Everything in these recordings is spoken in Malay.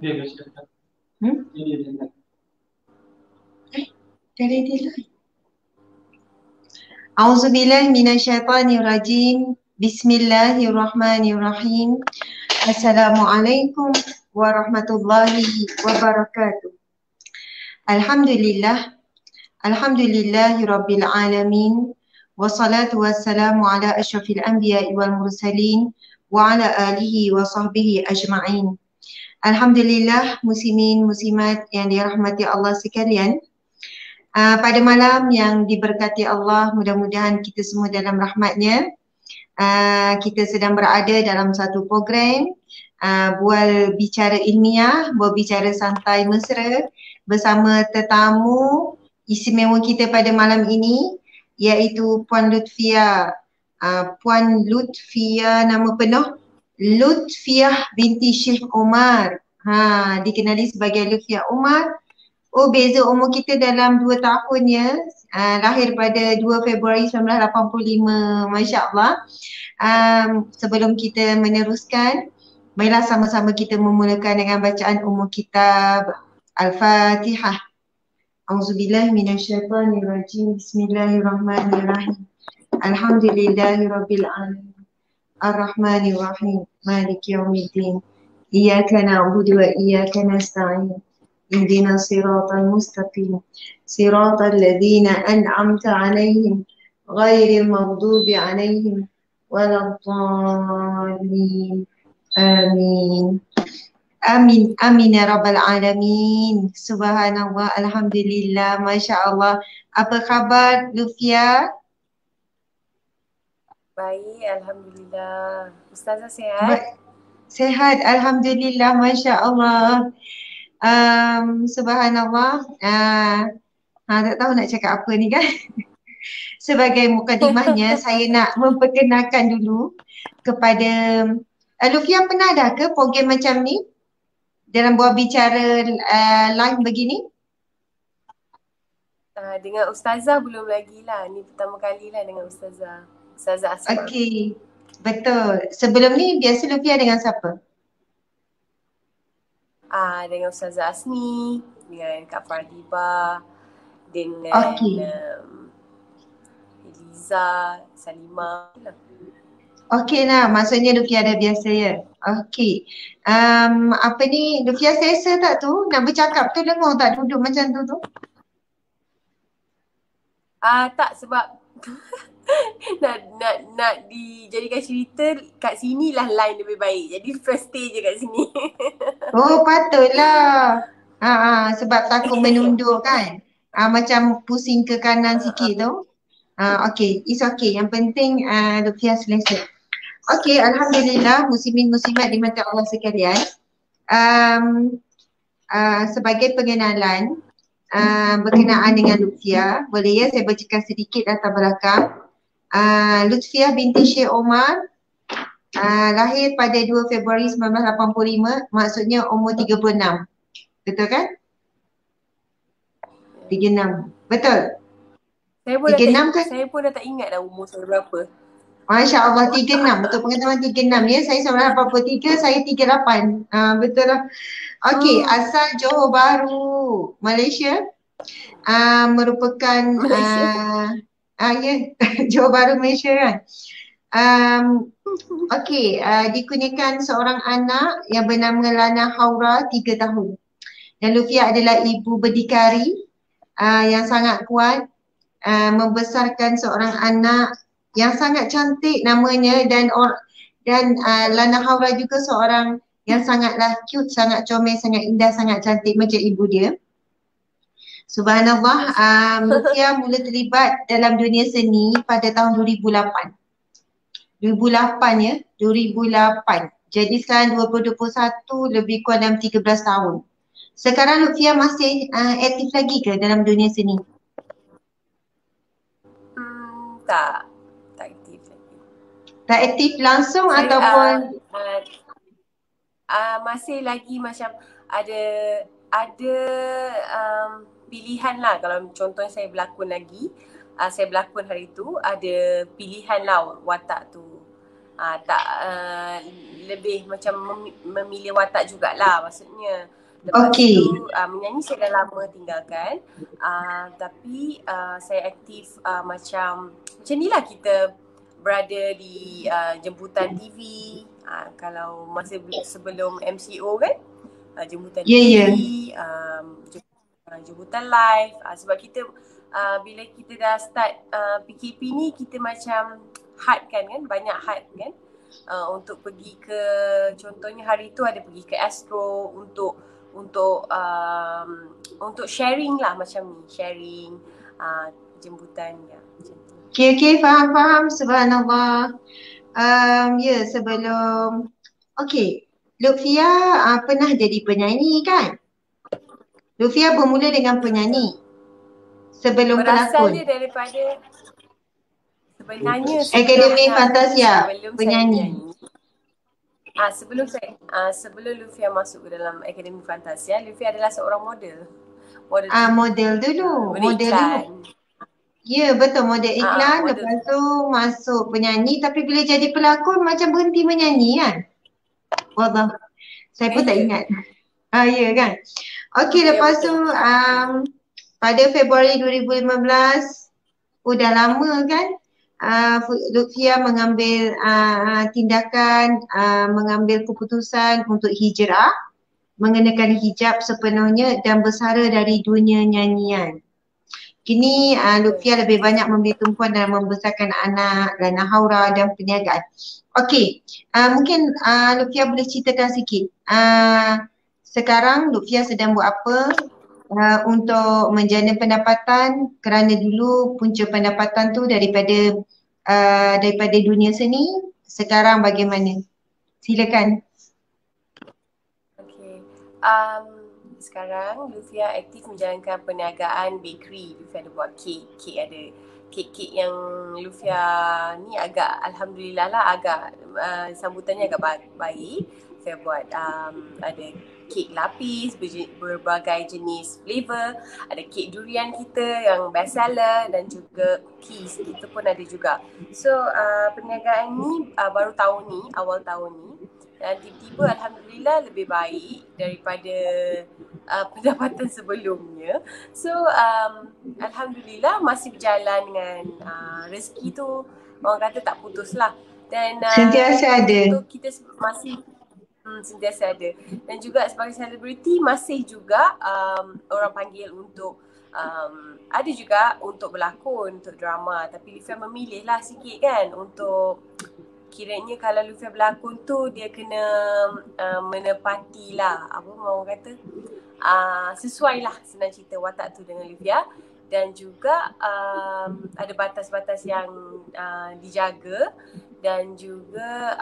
Hmm? Dari dia lah. Auzubillahi minasyaitonirrajim. Bismillahirrahmanirrahim. Assalamualaikum warahmatullahi wabarakatuh. Alhamdulillah. Alhamdulillahi rabbil alamin. Wassalatu wassalamu ala asyrafil anbiya'i wal mursalin wa ala alihi wa sahbihi ajma'in. Alhamdulillah, muslimin muslimat yang dirahmati Allah sekalian. Pada malam yang diberkati Allah, mudah-mudahan kita semua dalam rahmatnya. Kita sedang berada dalam satu program bual bicara ilmiah, bual bicara santai mesra bersama tetamu istimewa kita pada malam ini, iaitu Puan Lutfiah. Puan Lutfiah, nama penuh Lutfiah binti Syekh Omar. Dikenali sebagai Lutfiah Omar. Oh, beza umur kita dalam 2 tahun ya. Lahir pada 2 Februari 1985. Masya Allah. Sebelum kita meneruskan, marilah sama-sama kita memulakan dengan bacaan umur kitab Al-Fatihah. Auzubillahi minasyaitonirrajim. Bismillahirrahmanirrahim. Alhamdulillahirabbil alamin. Ar-Rahmanirrahim. Maliki yaumiddin. Iyyaka na'budu wa iyyaka nasta'in. اهدنا الصراط المستقيم صراط الذين أنعمت عليهم غير المغضوب عليهم ولا الضالين آمين Amin, amin ya rabbal alamin. Subhanallah, alhamdulillah, masya Allah. Apa khabar Lufia? Baik, alhamdulillah. Ustazah sihat? Sehat, alhamdulillah, masya Allah. Subhanallah. Tak tahu nak cakap apa ni kan. Sebagai mukadimahnya, saya nak memperkenalkan dulu kepada Lufia, pernah dah ke program macam ni? Dalam buat bicara live begini? Dengan Ustazah belum lagi lah. Ni pertama kali lah dengan Ustazah. Ustazah Asma. Okey, betul. Sebelum ni biasa Lufia dengan siapa? Dengan Ustazah Asmi, dengan Kak Fardiba, dengan Eliza, Salimah lah. Okey lah, maksudnya Lufia dah biasa ya. Okey. Apa ni, Lufia selesa tak tu? Nak bercakap tu dengar tak duduk macam tu? Tak, sebab nak dijadikan cerita kat sini lah line lebih baik. Jadi first stay je kat sini. Oh, patutlah. Sebab takut menunduk kan. Macam pusing ke kanan sikit tu. Okey, it's okay. Yang penting Lufia selesa. Okey, alhamdulillah, muslimin muslimat dimati Allah sekalian. Sebagai pengenalan berkenaan dengan Lutfiah, boleh ya saya bacakan sedikit latar belakang. Lutfiah binti Syekh Omar, lahir pada 2 Februari 1985, maksudnya umur 36. Betul kan? 36. Betul? Saya pun dah tak ingat dah umur saya berapa. Masya Allah, 36. Untuk pengetahuan 36 ya. Saya 1983, saya 38. Betul lah. Okey, asal Johor Bahru, Malaysia. Merupakan Johor Bahru, Malaysia kan. Okey, dikurniakan seorang anak yang bernama Lana Haura 3 tahun. Dan Lufia adalah ibu berdikari yang sangat kuat, membesarkan seorang anak yang sangat cantik namanya, dan Lana Haura juga seorang yang sangatlah cute, sangat comel, sangat indah, sangat cantik macam ibu dia. Subhanallah, Lufia mula terlibat dalam dunia seni pada tahun 2008. 2008 ya, 2008. Jadi sekarang 2021, lebih kurang dalam 13 tahun. Sekarang Lufia masih aktif lagi ke dalam dunia seni? Tak aktif lagi. Tak aktif langsung saya, ataupun? Masih lagi macam ada pilihan lah. Kalau contohnya saya berlakon lagi, saya berlakon hari tu, ada pilihan lah watak tu. Tak lebih macam memilih watak jugalah maksudnya. Lepas tu menyanyi saya dah lama tinggalkan, tapi saya aktif macam ni lah, kita berada di jemputan TV, kalau masa sebelum MCO kan, jemputan TV, jemputan live, sebab kita bila kita dah start PKP ni, kita macam hard kan, banyak hard kan, untuk pergi ke, contohnya hari tu ada pergi ke Astro untuk sharing lah, macam ni, sharing jemputan ya, macam tu. Okay, faham, subhanallah. Sebelum Lutfia pernah jadi penyanyi kan? Lutfia bermula dengan penyanyi sebelum pelakon. Berasal dia daripada sebenarnya Akademi Fantasia, penyanyi. Sebelum Lutfia masuk ke dalam Akademi Fantasia, Lutfia adalah seorang model. Model dulu. Ya, betul, model iklan. Lepas tu masuk penyanyi, tapi bila jadi pelakon macam berhenti menyanyi kan? Wallah, saya pun tak ingat. Ya kan? Okey, lepas tu pada Februari 2015, dah lama kan, Lutfia mengambil tindakan, mengambil keputusan untuk hijrah, mengenakan hijab sepenuhnya dan bersara dari dunia nyanyian. Kini Lutfia lebih banyak memberi tumpuan dalam membesarkan anak, Lana Haura dan perniagaan. Okey, mungkin Lutfia boleh ceritakan sikit. Sekarang Lutfia sedang buat apa untuk menjana pendapatan, kerana dulu punca pendapatan tu daripada dunia seni. Sekarang bagaimana? Silakan. Okey. Sekarang Lutfia aktif menjalankan perniagaan bakery. Lutfia ada buat kek ada kek yang Lutfia ni agak, alhamdulillah lah, agak sambutannya agak baik. Saya buat ada kek lapis berbagai jenis flavor, ada kek durian kita yang best seller, dan juga cookies kita pun ada juga. So perniagaan ni baru awal tahun ni, dan tiba-tiba alhamdulillah lebih baik daripada pendapatan sebelumnya. So alhamdulillah masih berjalan dengan rezeki tu, orang kata tak putus lah, dan sentiasa ada. Kita masih sentiasa ada, dan juga sebagai selebriti masih juga orang panggil untuk ada juga untuk berlakon, untuk drama, tapi Lutfia memilih lah sikit kan, untuk kiranya kalau Lutfia berlakon tu dia kena menepati lah, apa orang kata, sesuai lah, senang cerita, watak tu dengan Lutfia. Dan juga ada batas-batas yang dijaga, dan juga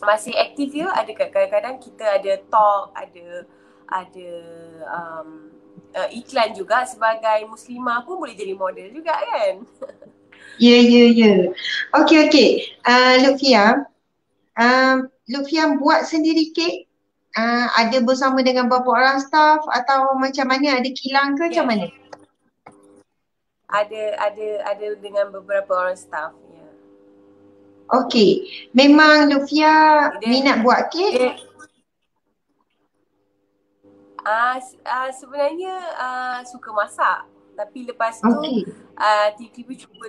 masih aktif ya. Ada kadang-kadang kita ada talk, ada iklan juga. Sebagai muslimah pun boleh jadi model juga kan. Ya. Okey. Lutfia buat sendiri kek? Ada bersama dengan berapa orang staff atau macam mana? Ada kilang ke macam mana? Ada dengan beberapa orang staff. Okey. Memang Lutfia minat buat kek? Sebenarnya suka masak. Tapi lepas tu tiba-tiba cuba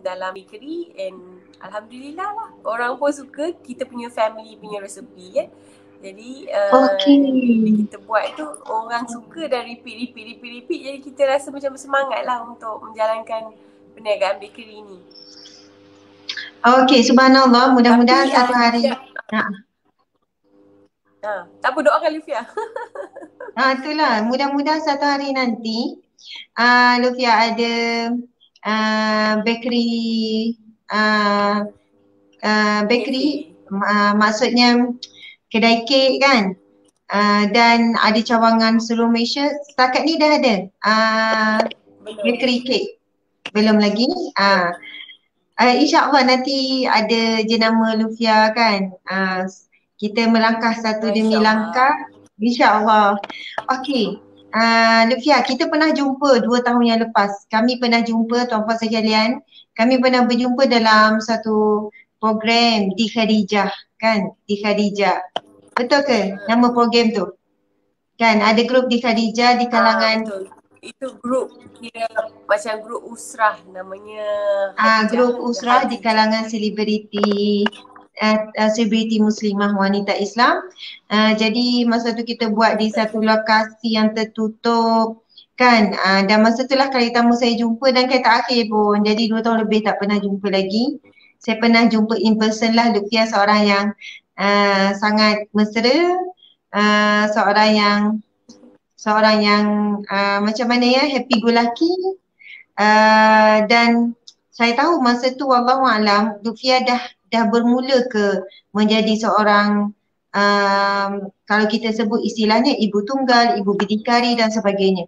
dalam bakery, and alhamdulillah lah, orang pun suka. Kita punya family punya resepi kan. Jadi bila kita buat tu orang suka dan repeat. Jadi kita rasa macam bersemangat lah untuk menjalankan perniagaan bakery ni. Okey, subhanallah, mudah-mudahan satu hari. Tak apa, doakan Lutfia. Itulah, mudah-mudahan satu hari nanti Lutfia ada bakery, maksudnya kedai kek kan, dan ada cawangan seluruh Malaysia. Setakat ni dah ada bakery kek, belum lagi. InsyaAllah nanti ada jenama Lutfia kan. Kita melangkah satu demi langkah, InsyaAllah. Okey, Lutfia, kita pernah jumpa 2 tahun yang lepas. Kami pernah jumpa, tuan-puan sekalian. Kami pernah berjumpa dalam satu program di Khadijah kan, di Khadijah. Betul ke nama program tu? Kan ada grup di Khadijah di kalangan Betul. Itu grup, kira macam grup usrah namanya Hadijah. grup usrah di kalangan selebriti selebriti muslimah wanita Islam. Jadi masa tu kita buat di satu lokasi yang tertutup kan. Dan masa tu lah kali pertama saya jumpa dan kata akhir pun. Jadi 2 tahun lebih tak pernah jumpa lagi. Saya pernah jumpa in person lah Lutfia, seorang yang sangat mesra, seorang yang macam mana ya, happy go lucky. Dan saya tahu masa tu wallahualam Lutfia dah bermula ke menjadi seorang kalau kita sebut istilahnya ibu tunggal, ibu berdikari dan sebagainya.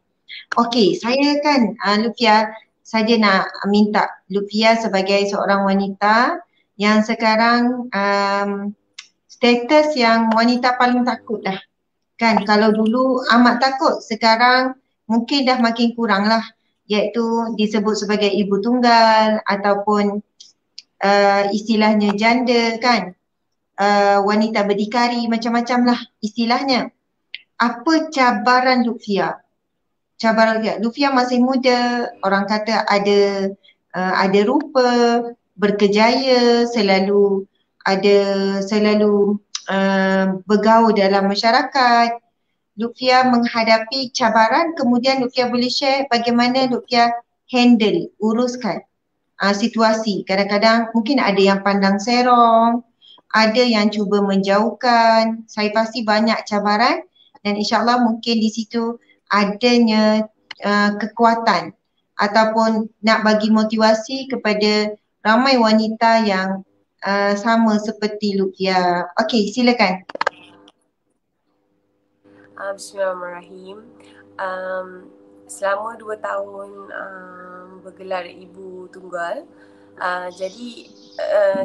Okey, saya kan Lutfia saja nak minta Lutfia sebagai seorang wanita yang sekarang status yang wanita paling takut dah. Kan kalau dulu amat takut, sekarang mungkin dah makin kurang lah, iaitu disebut sebagai ibu tunggal ataupun istilahnya janda kan, wanita berdikari, macam-macam lah istilahnya. Apa cabaran Lutfia? Cabaran Lutfia, Lutfia masih muda, orang kata ada rupa, berkejaya, selalu bergaul dalam masyarakat. Lutfia menghadapi cabaran, kemudian Lutfia boleh share bagaimana Lutfia handle, uruskan situasi. Kadang-kadang mungkin ada yang pandang serong, ada yang cuba menjauhkan. Saya pasti banyak cabaran dan insyaAllah mungkin di situ adanya kekuatan ataupun nak bagi motivasi kepada ramai wanita yang sama seperti Lutfia. Okey, silakan. Bismillahirrahmanirrahim. Selama 2 tahun bergelar ibu tunggal, jadi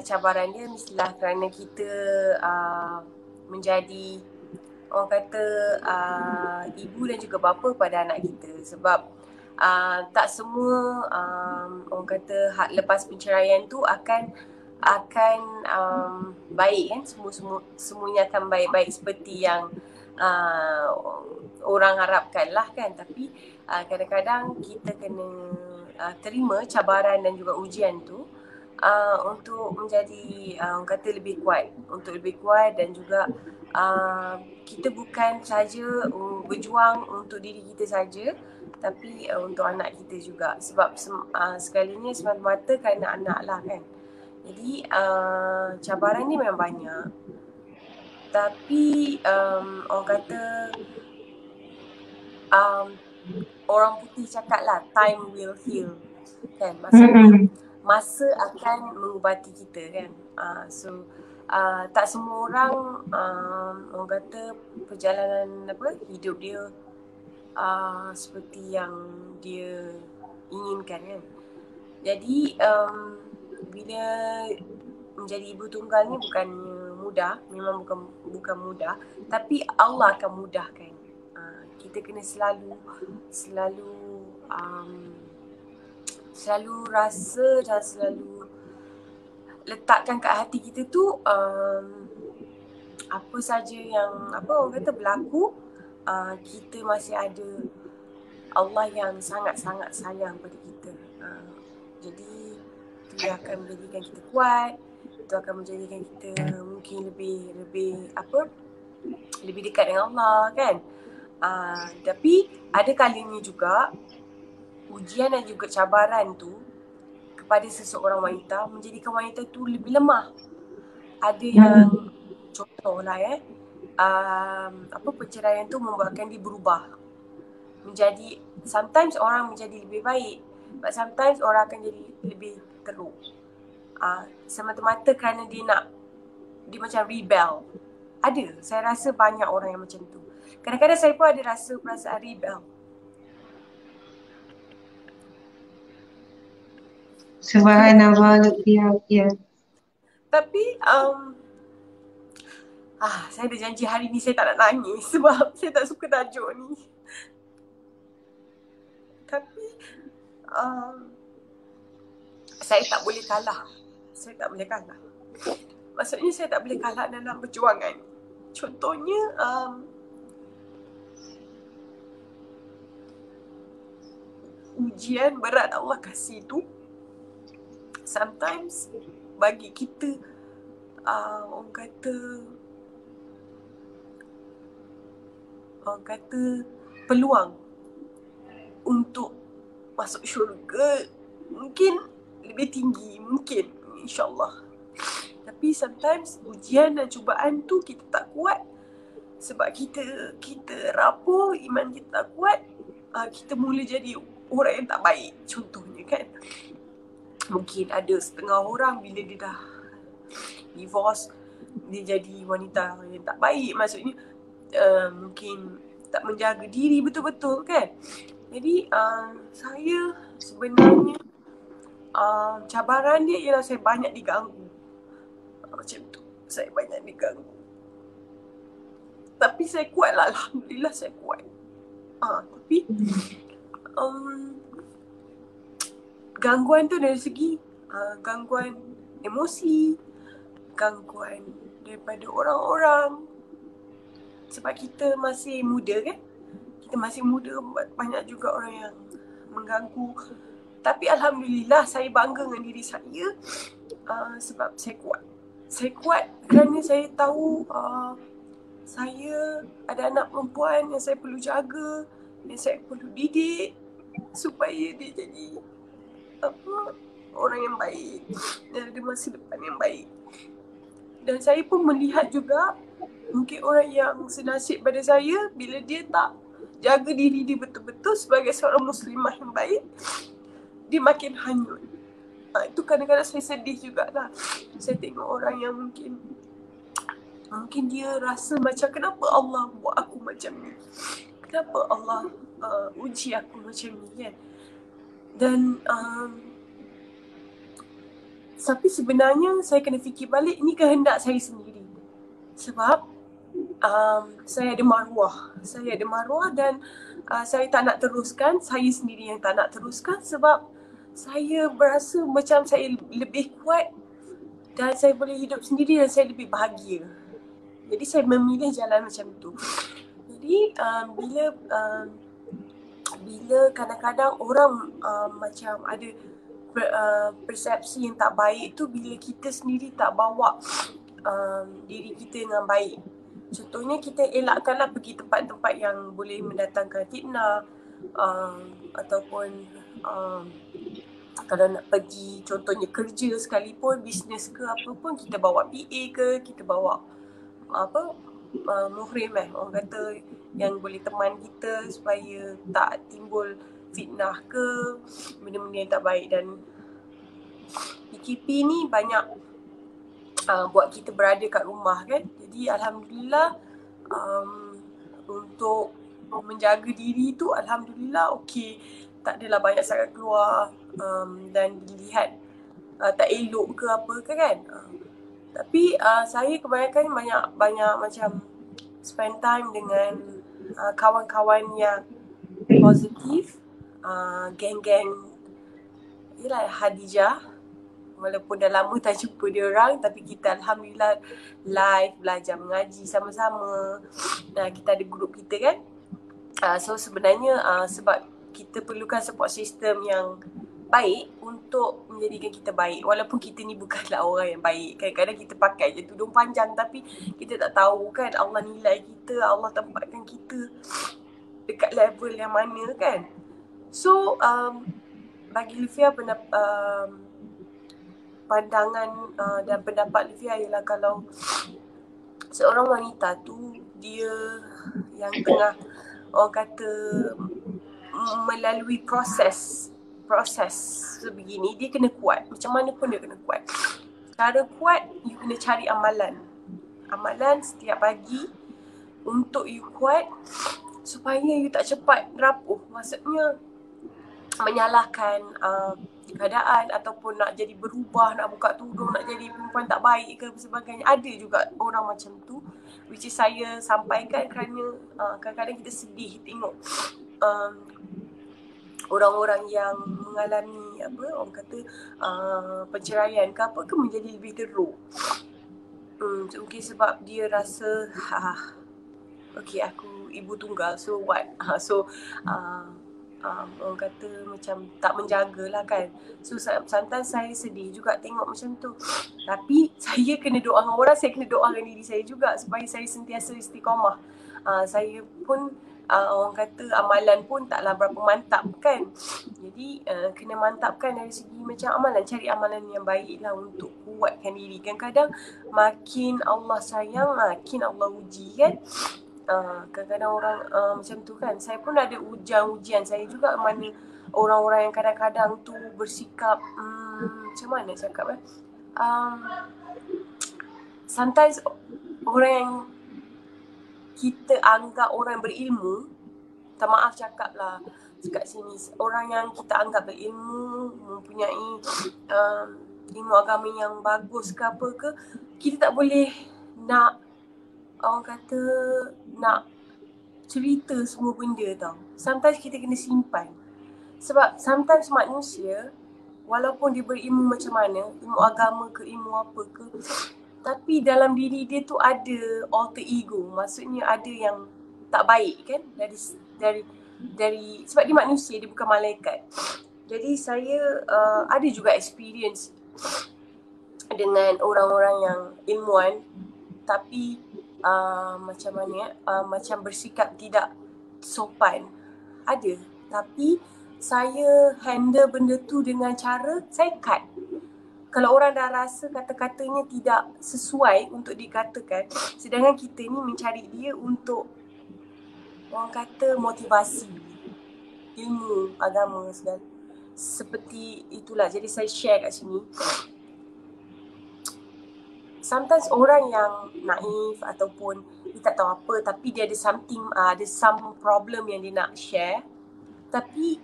cabaran dia mestilah kerana kita menjadi orang kata ibu dan juga bapa pada anak kita. Sebab tak semua orang kata lepas perceraian tu akan baik kan, semuanya akan baik-baik seperti yang orang harapkan lah kan. Tapi kadang-kadang kita kena terima cabaran dan juga ujian tu untuk menjadi orang kata lebih kuat dan juga kita bukan saja berjuang untuk diri kita saja, tapi untuk anak kita juga. Sebab sekalinya semata-mata kerana anak lah kan. Jadi cabaran ni memang banyak. Tapi orang kata orang putih cakap lah, time will heal kan. Maksudnya masa akan mengubati kita kan. So tak semua orang orang kata perjalanan hidup dia seperti yang dia inginkan kan. Jadi bila menjadi ibu tunggal ni bukannya mudah, memang bukan mudah, tapi Allah akan mudahkan. Kita kena selalu rasa dan selalu letakkan kat hati kita tu apa saja yang orang kata berlaku, kita masih ada Allah yang sangat-sangat sayang pada kita. Jadi itu yang akan menjadikan kita kuat, itu akan menjadikan kita mungkin lebih dekat dengan Allah kan. Tapi ada kalanya juga ujian dan juga cabaran tu kepada seseorang wanita menjadikan wanita tu lebih lemah. Ada yang contohlah perceraian tu membuatkan dia berubah menjadi, sometimes orang menjadi lebih baik, but sometimes orang akan jadi lebih teruk. Semata-mata kerana dia macam rebel. Ada, saya rasa banyak orang yang macam tu. Kadang-kadang saya pun ada rasa perasaan rebel. Subhanallah, Lutfia. Ya. Tapi saya dah janji hari ni saya tak nak nangis sebab saya tak suka tajuk ni. Tapi saya tak boleh kalah. Maksudnya saya tak boleh kalah dalam perjuangan. Contohnya ujian berat Allah kasih tu sometimes bagi kita orang kata peluang untuk masuk syurga mungkin lebih tinggi, mungkin insyaAllah. Tapi sometimes ujian dan cubaan tu kita tak kuat sebab kita rapuh, iman kita tak kuat, kita mula jadi orang yang tak baik. Contohnya kan, mungkin ada setengah orang bila dia dah divorce, dia jadi wanita yang tak baik. Maksudnya mungkin tak menjaga diri betul-betul kan. Jadi saya sebenarnya cabaran dia ialah saya banyak diganggu. Macam tu, saya banyak diganggu. Tapi saya kuat lah, Alhamdulillah saya kuat. Tapi gangguan tu dari segi gangguan emosi, gangguan daripada orang-orang. Sebab kita masih muda kan, kita masih muda, banyak juga orang yang mengganggu. Tapi Alhamdulillah saya bangga dengan diri saya sebab saya kuat. Saya kuat kerana saya tahu saya ada anak perempuan yang saya perlu jaga, yang saya perlu didik supaya dia jadi orang yang baik dan ada masa depan yang baik. Dan saya pun melihat juga mungkin orang yang senasib pada saya, bila dia tak jaga diri dia betul-betul sebagai seorang muslimah yang baik, dia makin hanyut. Itu kadang-kadang saya sedih jugalah. Saya tengok orang yang mungkin dia rasa macam kenapa Allah buat aku macam ni, kenapa Allah uji aku macam ni kan. Dan tapi sebenarnya saya kena fikir balik, ni kehendak saya sendiri. Sebab saya ada maruah dan saya tak nak teruskan. Saya sendiri yang tak nak teruskan sebab saya berasa macam saya lebih kuat dan saya boleh hidup sendiri dan saya lebih bahagia. Jadi saya memilih jalan macam tu. Jadi bila kadang-kadang orang macam ada persepsi yang tak baik tu, bila kita sendiri tak bawa diri kita dengan baik. Contohnya kita elakkanlah pergi tempat-tempat yang boleh mendatangkan fitnah, ataupun kalau nak pergi contohnya kerja sekalipun, bisnes ke apa pun, kita bawa PA ke, kita bawa muhrim orang kata yang boleh teman kita supaya tak timbul fitnah ke, benda-benda yang tak baik. Dan PKP ni banyak buat kita berada kat rumah kan. Jadi Alhamdulillah untuk menjaga diri tu Alhamdulillah okey, tak adalah banyak sangat keluar dan dilihat tak elok ke apa ke kan. Tapi saya kebanyakan banyak macam spend time dengan kawan-kawan yang positif, geng-geng ialah Hadijah. Walaupun dah lama tak jumpa dia orang, tapi kita Alhamdulillah live belajar mengaji sama-sama. Kita ada grup kita kan. So sebenarnya sebab kita perlukan support system yang baik untuk menjadikan kita baik. Walaupun kita ni bukanlah orang yang baik. Kadang-kadang kita pakai je tudung panjang tapi kita tak tahu kan Allah nilai kita, Allah tempatkan kita dekat level yang mana kan. So bagi Lufia pandangan dan pendapat Lufia ialah kalau seorang wanita tu dia yang tengah orang kata melalui proses sebegini, dia kena kuat. Macam mana pun dia kena kuat. Cara kuat, you kena cari amalan setiap pagi untuk you kuat supaya you tak cepat rapuh. Maksudnya menyalahkan keadaan ataupun nak jadi berubah, nak buka tudung, nak jadi perempuan tak baik ke sebagainya. Ada juga orang macam tu, which is saya sampaikan kerana kadang-kadang kita sedih tengok orang-orang yang mengalami ni apa orang kata perceraian ke apa ke menjadi lebih teruk. Mungkin sebab dia rasa okay, aku ibu tunggal, so what? Orang kata macam tak menjagalah kan. So sometimes saya sedih juga tengok macam tu. Tapi saya kena doa dengan orang, saya kena doa dengan diri saya juga supaya saya sentiasa istiqamah. Saya pun orang kata amalan pun taklah berapa mantap kan. Jadi kena mantapkan dari segi macam amalan, cari amalan yang baik lah untuk kuatkan diri. Kadang-kadang makin Allah sayang, makin Allah uji kan. Kadang-kadang orang macam tu kan. Saya pun ada ujian saya juga, mana orang-orang yang kadang-kadang tu bersikap macam mana cakap sometimes orang yang kita anggap orang berilmu, tak maaf cakap lah kat sini, orang yang kita anggap berilmu, mempunyai ilmu agama yang bagus ke apa ke, kita tak boleh nak orang kata nak cerita semua benda tau. Sometimes kita kena simpan. Sebab sometimes manusia walaupun dia berilmu macam mana, ilmu agama ke ilmu apa ke, tapi dalam diri dia tu ada alter ego. Maksudnya ada yang tak baik kan, dari sebab dia manusia, dia bukan malaikat. Jadi saya ada juga experience dengan orang-orang yang ilmuwan tapi macam mana macam bersikap tidak sopan. Ada, tapi saya handle benda tu dengan cara saya cut. Kalau orang dah rasa kata-katanya tidak sesuai untuk dikatakan, sedangkan kita ni mencari dia untuk orang kata motivasi, ilmu agama segala, seperti itulah. Jadi saya share kat sini. Sometimes orang yang naif ataupun dia tak tahu apa, tapi dia ada some problem yang dia nak share. Tapi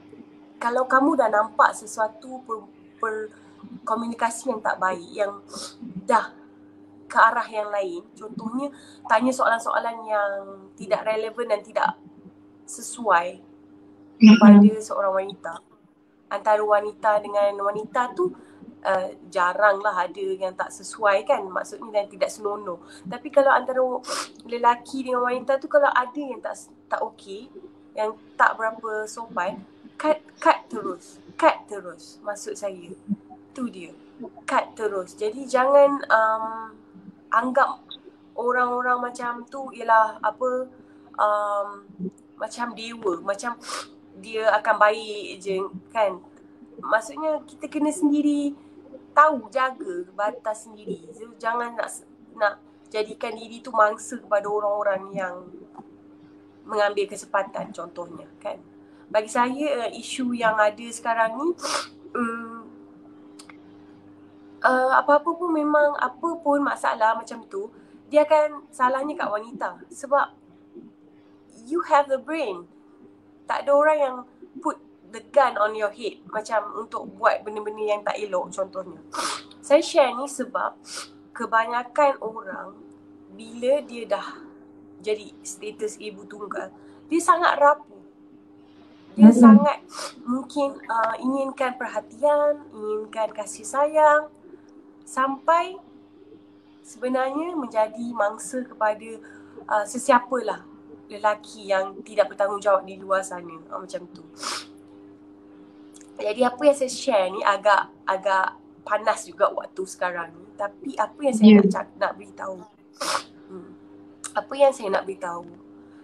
kalau kamu dah nampak sesuatu komunikasi yang tak baik, yang dah ke arah yang lain, contohnya tanya soalan-soalan yang tidak relevan dan tidak sesuai kepada seorang wanita, antara wanita dengan wanita tu jaranglah ada yang tak sesuai kan, maksudnya yang tidak senonoh. Tapi kalau antara lelaki dengan wanita tu, kalau ada yang tak okey, yang tak berapa sopan, cut terus. Maksud saya tu dia, cut terus. Jadi jangan anggap orang-orang macam tu ialah apa macam dewa, macam dia akan baik je kan. Maksudnya kita kena sendiri tahu jaga batas sendiri. So, jangan nak jadikan diri tu mangsa kepada orang-orang yang mengambil kesempatan contohnya kan. Bagi saya isu yang ada sekarang ni apa-apa pun, memang apa pun masalah macam tu, dia akan salahnya kat wanita. Sebab you have the brain. Tak ada orang yang put the gun on your head macam untuk buat benda-benda yang tak elok contohnya. Saya share ni sebab kebanyakan orang bila dia dah jadi status ibu tunggal, dia sangat rapuh. Dia sangat mungkin inginkan perhatian, inginkan kasih sayang, sampai sebenarnya menjadi mangsa kepada sesiapalah lelaki yang tidak bertanggungjawab di luar sana, macam tu. Jadi apa yang saya share ni agak panas juga waktu sekarang ni, tapi apa yang saya nak beritahu, apa yang saya nak beritahu,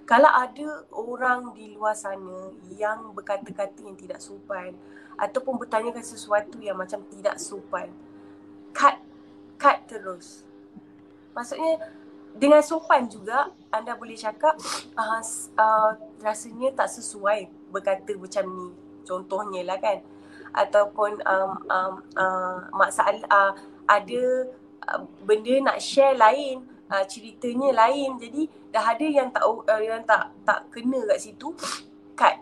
kalau ada orang di luar sana yang berkata-kata yang tidak sopan ataupun bertanyakan sesuatu yang macam tidak sopan, cut terus. Maksudnya dengan sopan juga anda boleh cakap rasanya tak sesuai berkata macam ni, contohnya lah kan. Ataupun masalah ada benda nak share lain, ceritanya lain, jadi dah ada yang tak kena kat situ, cut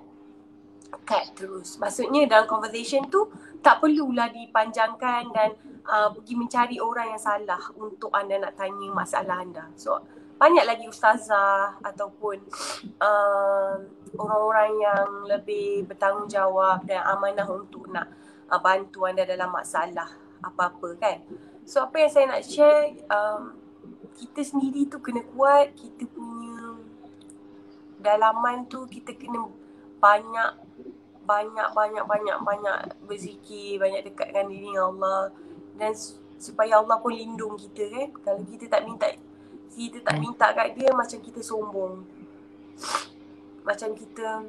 terus. Maksudnya dalam conversation tu tak perlulah dipanjangkan dan pergi mencari orang yang salah untuk anda nak tanya masalah anda. So banyak lagi ustazah ataupun orang-orang yang lebih bertanggungjawab dan amanah untuk nak bantu anda dalam masalah apa-apa kan. So apa yang saya nak share, kita sendiri tu kena kuat, kita punya dalaman tu kita kena banyak berzikir, banyak dekatkan diri dengan Allah, dan supaya Allah pun lindung kita kan. Kalau kita tak minta kat dia, macam kita sombong, macam kita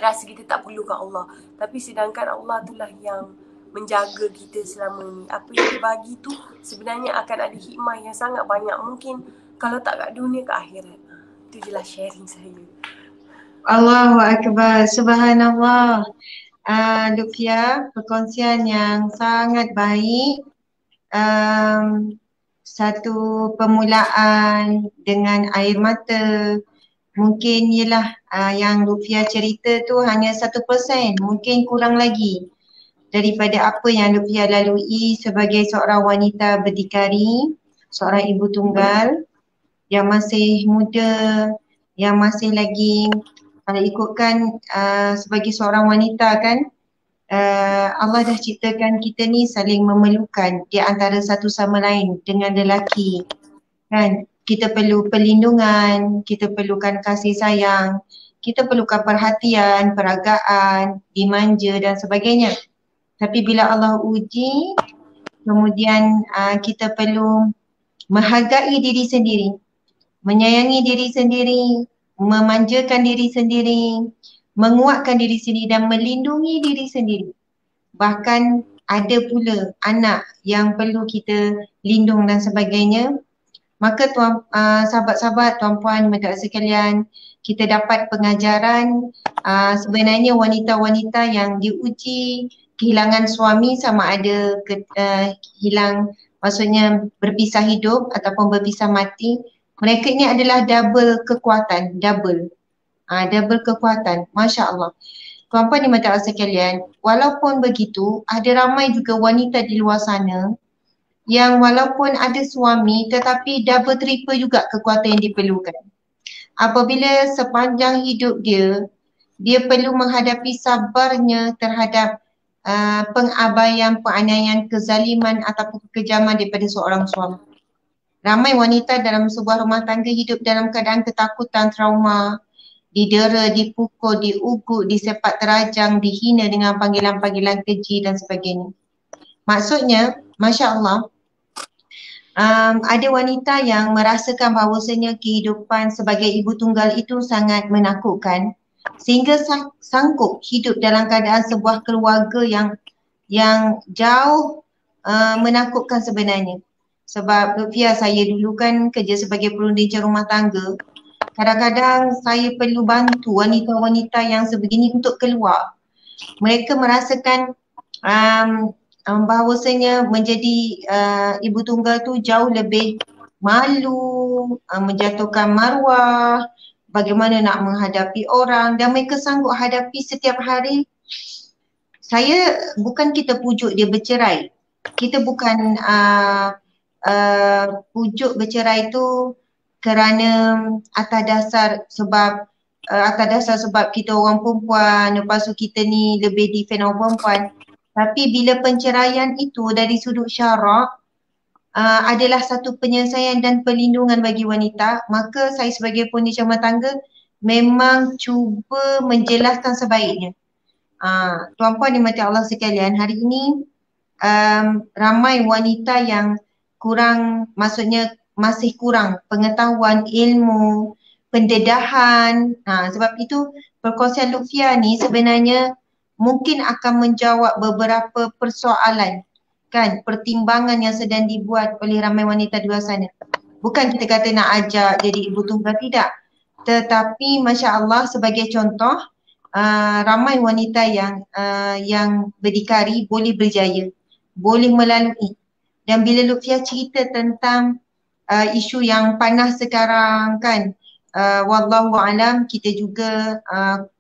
rasa kita tak perlu kat Allah. Tapi sedangkan Allah itulah yang menjaga kita selama ni. Apa yang dia bagi tu sebenarnya akan ada hikmah yang sangat banyak. Mungkin kalau tak kat dunia, kat akhirat. Itu je lah sharing saya. Allahu Akbar, Subhanallah. Lutfia, perkongsian yang sangat baik. Satu permulaan dengan air mata. Mungkin ialah yang Lutfia cerita tu hanya 1%, mungkin kurang lagi daripada apa yang Lutfia lalui sebagai seorang wanita berdikari, seorang ibu tunggal yang masih muda, yang masih lagi, kalau ikutkan sebagai seorang wanita kan, Allah dah ciptakan kita ni saling memerlukan di antara satu sama lain dengan lelaki kan. Kita perlu perlindungan, kita perlukan kasih sayang, kita perlukan perhatian, peragaan, dimanja dan sebagainya. Tapi bila Allah uji, kemudian kita perlu menghargai diri sendiri, menyayangi diri sendiri, memanjakan diri sendiri, menguatkan diri sendiri dan melindungi diri sendiri. Bahkan ada pula anak yang perlu kita lindung dan sebagainya. Maka sahabat-sahabat, tuan-puan, mata sekalian, kita dapat pengajaran sebenarnya wanita-wanita yang diuji kehilangan suami, sama ada hilang, maksudnya berpisah hidup ataupun berpisah mati, mereka ini adalah double kekuatan, double kekuatan, Masya Allah. Tuan-puan di mata sekalian, walaupun begitu, ada ramai juga wanita di luar sana yang walaupun ada suami tetapi double triple juga kekuatan yang diperlukan. Apabila sepanjang hidup dia perlu menghadapi sabarnya terhadap pengabaian, penganiayaan, kezaliman ataupun kekejaman daripada seorang suami. Ramai wanita dalam sebuah rumah tangga hidup dalam keadaan ketakutan, trauma, didera, dipukul, diugut, disepak terajang, dihina dengan panggilan-panggilan keji dan sebagainya. Maksudnya, Masya Allah, ada wanita yang merasakan bahawasanya kehidupan sebagai ibu tunggal itu sangat menakutkan sehingga sanggup hidup dalam keadaan sebuah keluarga yang jauh menakutkan sebenarnya. Sebab Lutfia, saya dulu kan kerja sebagai perunding rumah tangga. Kadang-kadang saya perlu bantu wanita-wanita yang sebegini untuk keluar. Mereka merasakan bahawasanya menjadi ibu tunggal tu jauh lebih malu, menjatuhkan maruah, bagaimana nak menghadapi orang, dan mereka sanggup hadapi setiap hari. Saya bukan kita pujuk dia bercerai. Kita bukan pujuk bercerai tu kerana atas dasar sebab kita orang perempuan, lepas tu kita ni lebih defend orang perempuan. Tapi bila penceraian itu dari sudut syarak adalah satu penyelesaian dan perlindungan bagi wanita, maka saya sebagai pendidik rumah tangga memang cuba menjelaskan sebaiknya. Tuan-puan dimati Allah sekalian, hari ini ramai wanita yang kurang, maksudnya masih kurang pengetahuan, ilmu, pendedahan. Sebab itu perkongsian Lutfia ni sebenarnya mungkin akan menjawab beberapa persoalan, kan, pertimbangan yang sedang dibuat oleh ramai wanita di luar sana. Bukan kita kata nak ajak jadi ibu tunggal, tidak. Tetapi Masya Allah, sebagai contoh, ramai wanita yang berdikari boleh berjaya, boleh melalui. Dan bila Lutfia cerita tentang isu yang panas sekarang kan, wallahu alam, kita juga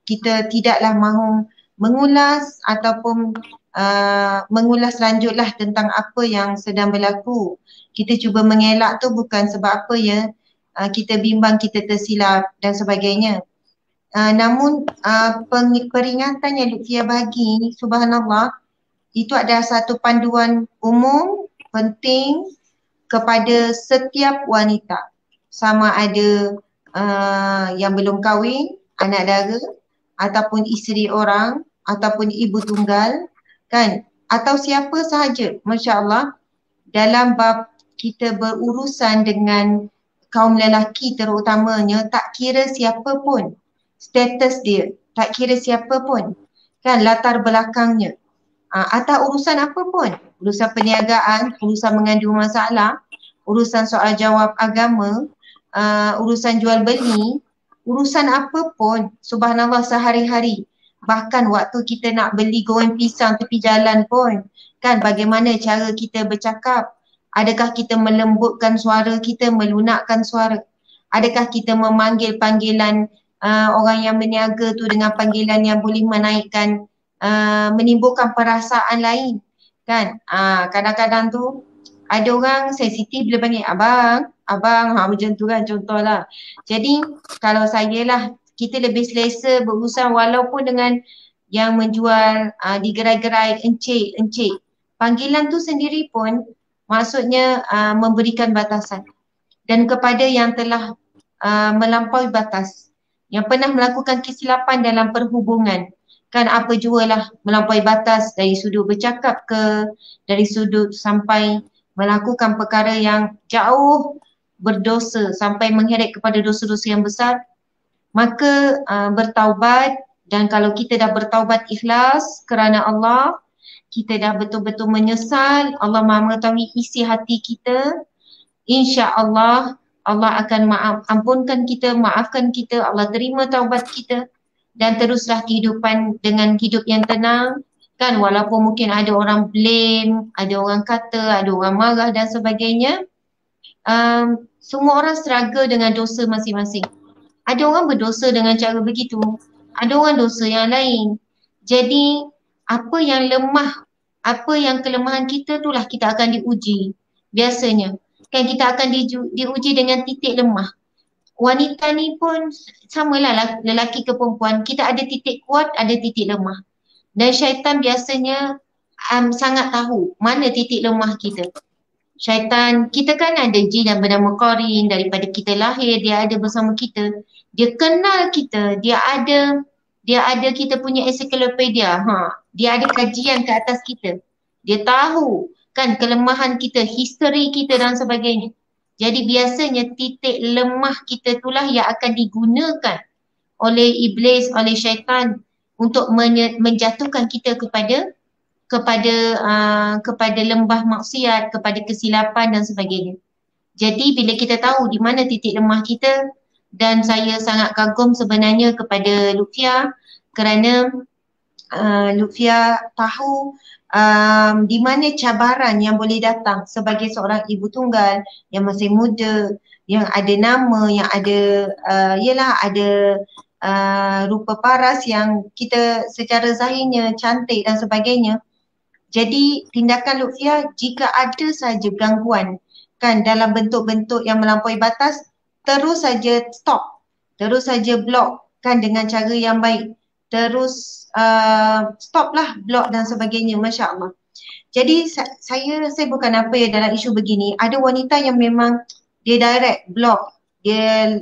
kita tidaklah mahu mengulas ataupun mengulas lanjutlah tentang apa yang sedang berlaku. Kita cuba mengelak tu bukan sebab apa ya, kita bimbang kita tersilap dan sebagainya. Namun peringatan yang Lutfia bagi, subhanallah, itu adalah satu panduan umum penting kepada setiap wanita, sama ada yang belum kahwin, anak dara, ataupun isteri orang, ataupun ibu tunggal, kan, atau siapa sahaja, Masya Allah, dalam bab kita berurusan dengan kaum lelaki terutamanya, tak kira siapa pun status dia, tak kira siapa pun, kan, latar belakangnya, atau urusan apa pun, urusan perniagaan, urusan mengandung masalah, urusan soal jawab agama, urusan jual beli, urusan apa pun, subhanallah, sehari-hari. Bahkan waktu kita nak beli goreng pisang tepi jalan pun, kan, bagaimana cara kita bercakap? Adakah kita melembutkan suara kita, melunakkan suara? Adakah kita memanggil panggilan orang yang berniaga tu dengan panggilan yang boleh menaikkan, menimbulkan perasaan lain, kan? Kadang-kadang tu ada orang sensitif bila panggil abang, macam tu kan, contohlah. Jadi kalau saya lah, kita lebih selesa berurusan walaupun dengan yang menjual di gerai-gerai, encik. Panggilan tu sendiri pun maksudnya memberikan batasan. Dan kepada yang telah melampaui batas, yang pernah melakukan kesilapan dalam perhubungan, kan, apa jualah melampaui batas dari sudut bercakap ke, dari sudut sampai melakukan perkara yang jauh berdosa sampai mengheret kepada dosa-dosa yang besar, maka bertaubat. Dan kalau kita dah bertaubat ikhlas kerana Allah, kita dah betul-betul menyesal, Allah Maha mengetahui isi hati kita, insya-Allah Allah akan ampunkan kita, maafkan kita, Allah terima taubat kita, dan teruslah kehidupan dengan hidup yang tenang, kan, walaupun mungkin ada orang blame, ada orang kata, ada orang marah dan sebagainya. Semua orang struggle dengan dosa masing-masing. Ada orang berdosa dengan cara begitu, ada orang dosa yang lain. Jadi apa yang lemah, apa yang kelemahan kita, itulah kita akan diuji biasanya, kan, kita akan diuji dengan titik lemah. Wanita ni pun samalah, lelaki ke perempuan, kita ada titik kuat, ada titik lemah. Dan syaitan biasanya sangat tahu mana titik lemah kita. Syaitan, kita kan ada jin yang bernama Qarin, daripada kita lahir dia ada bersama kita. Dia kenal kita, dia ada kita punya ensiklopedia. Dia ada kajian ke atas kita. Dia tahu kan kelemahan kita, history kita dan sebagainya. Jadi biasanya titik lemah kita itulah yang akan digunakan oleh iblis, oleh syaitan untuk menjatuhkan kita kepada lembah maksiat, kepada kesilapan dan sebagainya. Jadi bila kita tahu di mana titik lemah kita, dan saya sangat kagum sebenarnya kepada Lutfia kerana Lutfia tahu di mana cabaran yang boleh datang sebagai seorang ibu tunggal yang masih muda, yang ada nama, yang ada ada rupa paras yang kita secara zahirnya cantik dan sebagainya. Jadi tindakan Lutfia, jika ada saja gangguan, kan, dalam bentuk-bentuk yang melampaui batas, terus saja stop, terus saja block, kan, dengan cara yang baik. Terus stop lah, block dan sebagainya, Masya Allah. Jadi saya bukan apa ya dalam isu begini. Ada wanita yang memang dia direct block, dia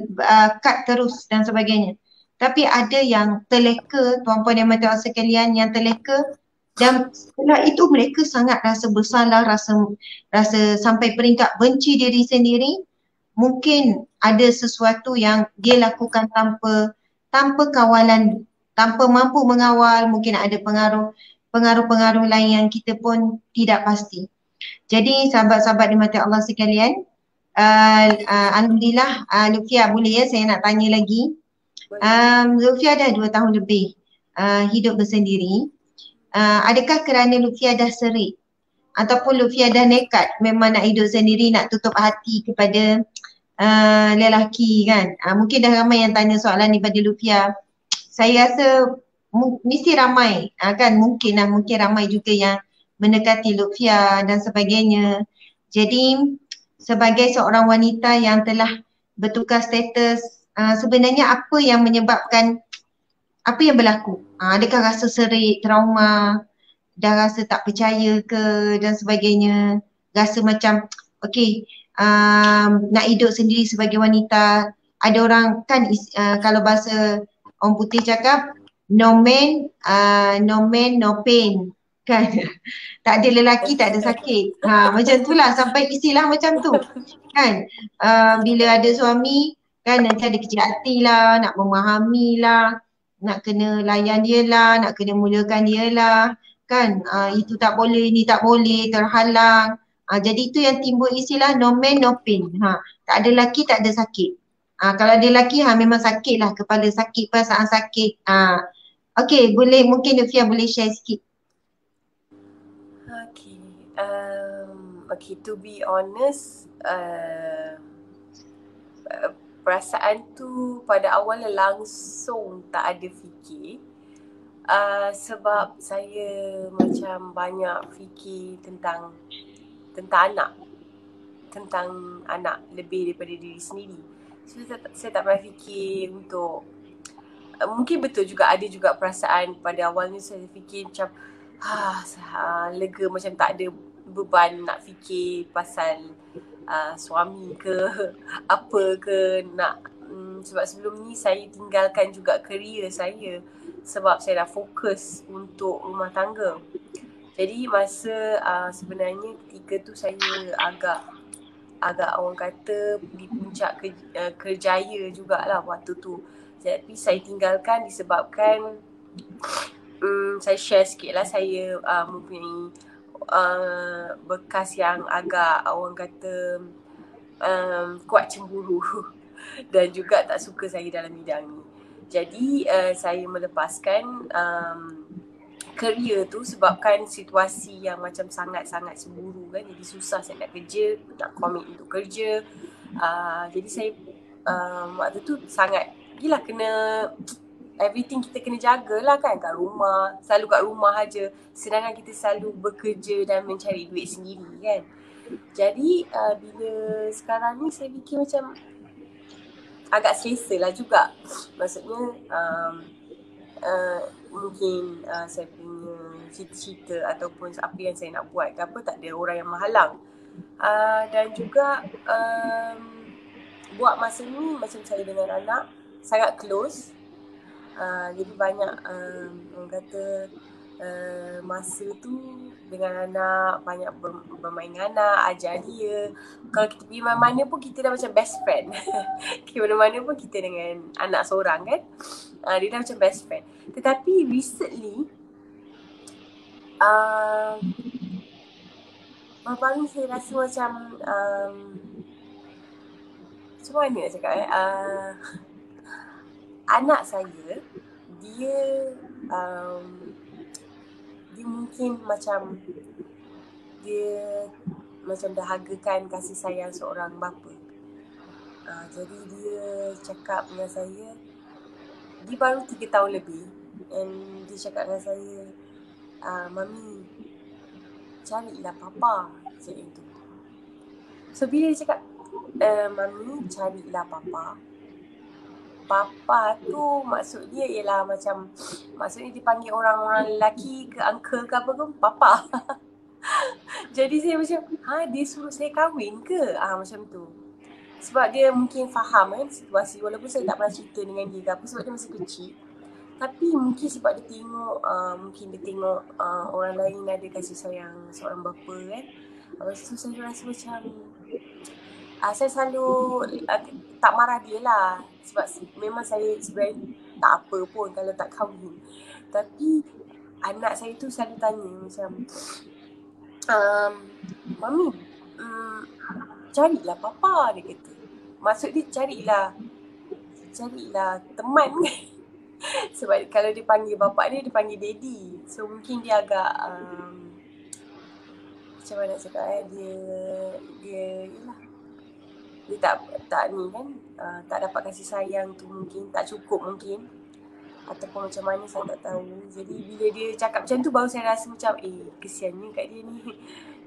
cut terus dan sebagainya. Tapi ada yang terleka, tuan-puan dan puan-puan sekalian, yang terleka, dan setelah itu mereka sangat rasa bersalah, rasa sampai peringkat benci diri sendiri. Mungkin ada sesuatu yang dia lakukan tanpa kawalan, tanpa mampu mengawal. Mungkin ada pengaruh-pengaruh lain yang kita pun tidak pasti. Jadi sahabat-sahabat dimati Allah sekalian, alhamdulillah, Lutfia boleh ya saya nak tanya lagi. Lutfia dah 2 tahun lebih hidup bersendiri. Adakah kerana Lutfia dah serik ataupun Lutfia dah nekat memang nak hidup sendiri, nak tutup hati kepada lelaki, kan? Mungkin dah ramai yang tanya soalan ni pada Lutfia. Saya rasa mesti ramai, kan, mungkin ramai juga yang mendekati Lutfia dan sebagainya. Jadi sebagai seorang wanita yang telah bertukar status, sebenarnya apa yang menyebabkan, apa yang berlaku? Adakah rasa serik, trauma, dah rasa tak percaya ke dan sebagainya, rasa macam okey, nak hidup sendiri sebagai wanita. Ada orang kan kalau bahasa orang putih cakap no man, no man no pain kan. Tak ada lelaki tak ada sakit. Macam itulah sampai istilah macam tu kan. Bila ada suami kan nanti ada kecil hati lah, nak memahami lah, nak kena layan dia lah, nak kena mulakan dia lah kan. Itu tak boleh, ni tak boleh, terhalang. Jadi itu yang timbul istilah no man no pain. Tak ada lelaki tak ada sakit. Kalau ada lelaki memang sakit lah, kepala sakit, perasaan sakit. Okey, boleh mungkin Lufia boleh share sikit. Okay. Okay, to be honest, perasaan tu pada awalnya langsung tak ada fikir. Sebab saya macam banyak fikir tentang anak. Tentang anak lebih daripada diri sendiri. So, saya tak pernah fikir untuk mungkin betul juga ada juga perasaan pada awalnya saya fikir macam lega, macam tak ada beban nak fikir pasal suami ke apa ke nak sebab sebelum ni saya tinggalkan juga kerjaya saya sebab saya dah fokus untuk rumah tangga. Jadi masa sebenarnya ketika tu saya agak orang kata di puncak kerjaya jugalah waktu tu. Tapi saya tinggalkan disebabkan saya share sikit lah, saya mempunyai bekas yang agak orang kata kuat cemburu dan juga tak suka saya dalam bidang ni. Jadi saya melepaskan kerja tu sebabkan situasi yang macam sangat-sangat cemburu kan. Jadi susah saya nak kerja, nak komit untuk kerja. Jadi saya waktu tu sangat gila kena everything kita kena jagalah kan kat rumah, selalu kat rumah aja. Sedangkan kita selalu bekerja dan mencari duit sendiri kan. Jadi bila sekarang ni saya fikir macam agak selesa lah juga. Maksudnya mungkin saya punya cita-cita ataupun apa yang saya nak buat ke apa, tak ada orang yang menghalang. Dan juga buat masa ni macam saya dengan anak sangat close. Jadi banyak orang kata masa tu dengan anak, banyak bermain dengan anak, ajar dia. Kalau kita pergi mana-mana pun kita dah macam best friend. Pergi mana-mana pun kita dengan anak seorang kan. Dia dah macam best friend. Tetapi recently baru saya rasa macam macam mana nak cakap anak saya dia mungkin macam dia macam dahagakan kasih sayang seorang bapa. Jadi dia cakap dengan saya, dia baru 3 tahun lebih, and dia cakap dengan saya, Mami, carilah papa, macam itu. So bila dia cakap, Mami, carilah papa tu maksud dia ialah macam, maksudnya dia panggil orang-orang lelaki ke uncle ke apa ke, papa. Jadi saya macam, dia suruh saya kahwin ke? Macam tu. Sebab dia mungkin faham kan situasi, walaupun saya tak pernah cerita dengan dia ke apa, sebab dia masih kecil. Tapi mungkin sebab dia tengok, orang lain ada kasih sayang seorang bapa kan. Lepas tu saya rasa macam, saya selalu tak marah dia lah. Sebab memang saya sebenarnya tak apa pun kalau tak kahwin. Tapi anak saya tu selalu tanya macam, Mami, carilah papa, dia kata. Maksud dia carilah teman. Sebab kalau dia panggil bapak dia panggil daddy. So mungkin dia agak macam mana nak cakap dia tak ni kan, tak dapat kasih sayang tu, mungkin tak cukup mungkin, ataupun macam mana saya tak tahu. Jadi bila dia cakap macam tu baru saya rasa macam kesiannya kat dia ni.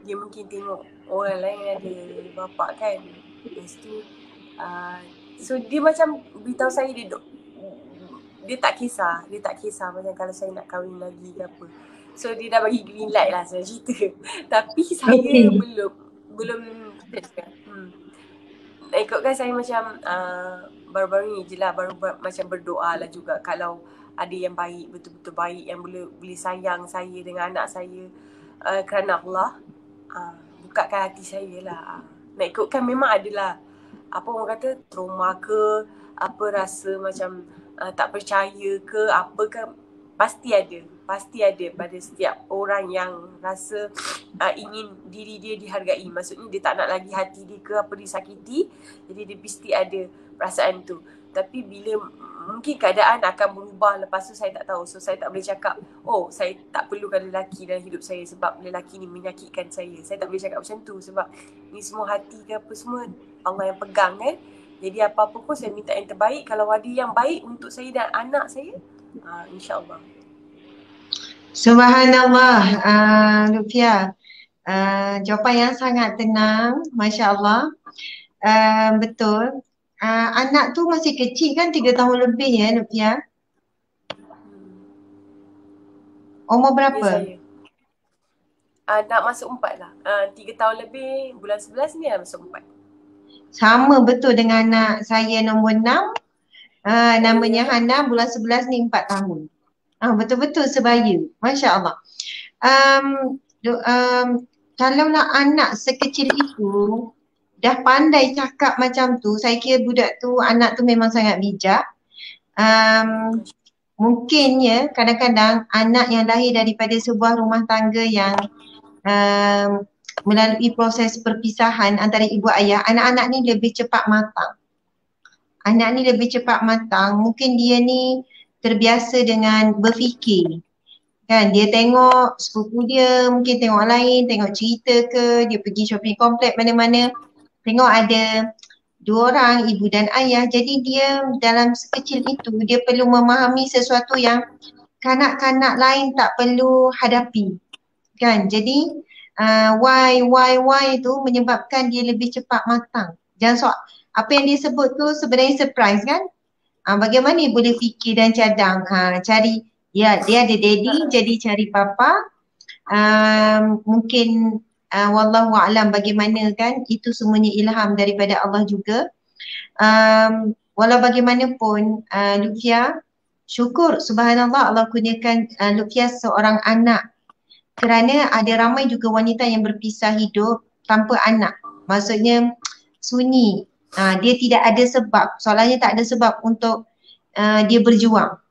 Dia mungkin tengok orang lain ada bapak kan. Lepas tu so dia macam beritahu saya dia tak kisah macam kalau saya nak kahwin lagi ke apa. So dia dah bagi green light lah saya cerita. Tapi saya Okey. belum ikutkan saya macam baru-baru ni je lah, macam berdoa lah juga kalau ada yang baik, betul-betul baik yang boleh sayang saya dengan anak saya kerana Allah, bukakan hati saya lah. Nak ikutkan memang adalah apa orang kata trauma ke, apa rasa macam tak percaya ke, apa ke, pasti ada pada setiap orang yang rasa ingin diri dia dihargai. Maksudnya dia tak nak lagi hati dia ke apa disakiti, jadi dia mesti ada perasaan tu. Tapi bila mungkin keadaan akan berubah lepas tu, saya tak tahu. So saya tak boleh cakap, oh saya tak perlukan lelaki dalam hidup saya sebab lelaki ni menyakitkan saya. Saya tak boleh cakap macam tu sebab ni semua hati ke apa semua Allah yang pegang kan. Jadi apa-apa pun saya minta yang terbaik. Kalau ada yang baik untuk saya dan anak saya, insyaAllah. Subhanallah, Lutfia. Jawapan yang sangat tenang, Masya Allah. Betul. Anak tu masih kecil kan, 3 tahun lebih ya, Lutfia? Umur Ya berapa? saya. Nak masuk 4 lah. 3 tahun lebih, bulan 11 ni dah masuk 4. Sama betul dengan anak saya nombor 6. Namanya ya? Hana, bulan 11 ni 4 tahun. Betul-betul sebaya. Masya Allah. Kalaulah anak sekecil itu dah pandai cakap macam tu, saya kira budak tu, anak tu memang sangat bijak. Mungkin ya, kadang-kadang anak yang lahir daripada sebuah rumah tangga yang melalui proses perpisahan antara ibu ayah, anak-anak ni lebih cepat matang. Anak ni lebih cepat matang, mungkin dia ni terbiasa dengan berfikir. Kan, dia tengok sepupu dia, mungkin tengok orang lain, tengok cerita ke, dia pergi shopping komplek mana-mana, tengok ada 2 orang, ibu dan ayah. Jadi dia dalam sekecil itu, dia perlu memahami sesuatu yang kanak-kanak lain tak perlu hadapi. Kan, jadi why tu menyebabkan dia lebih cepat matang. Jangan apa yang dia sebut tu sebenarnya surprise kan? Bagaimana dia boleh fikir dan cadang, cari, ya dia ada daddy jadi cari papa. Mungkin wallahu a'lam bagaimana kan, itu semuanya ilham daripada Allah juga. Walau bagaimanapun Lutfia, syukur subhanallah Allah kurniakan Lutfia seorang anak, kerana ada ramai juga wanita yang berpisah hidup tanpa anak. Maksudnya sunyi. Dia tidak ada sebab. Soalannya tak ada sebab untuk dia berjuang.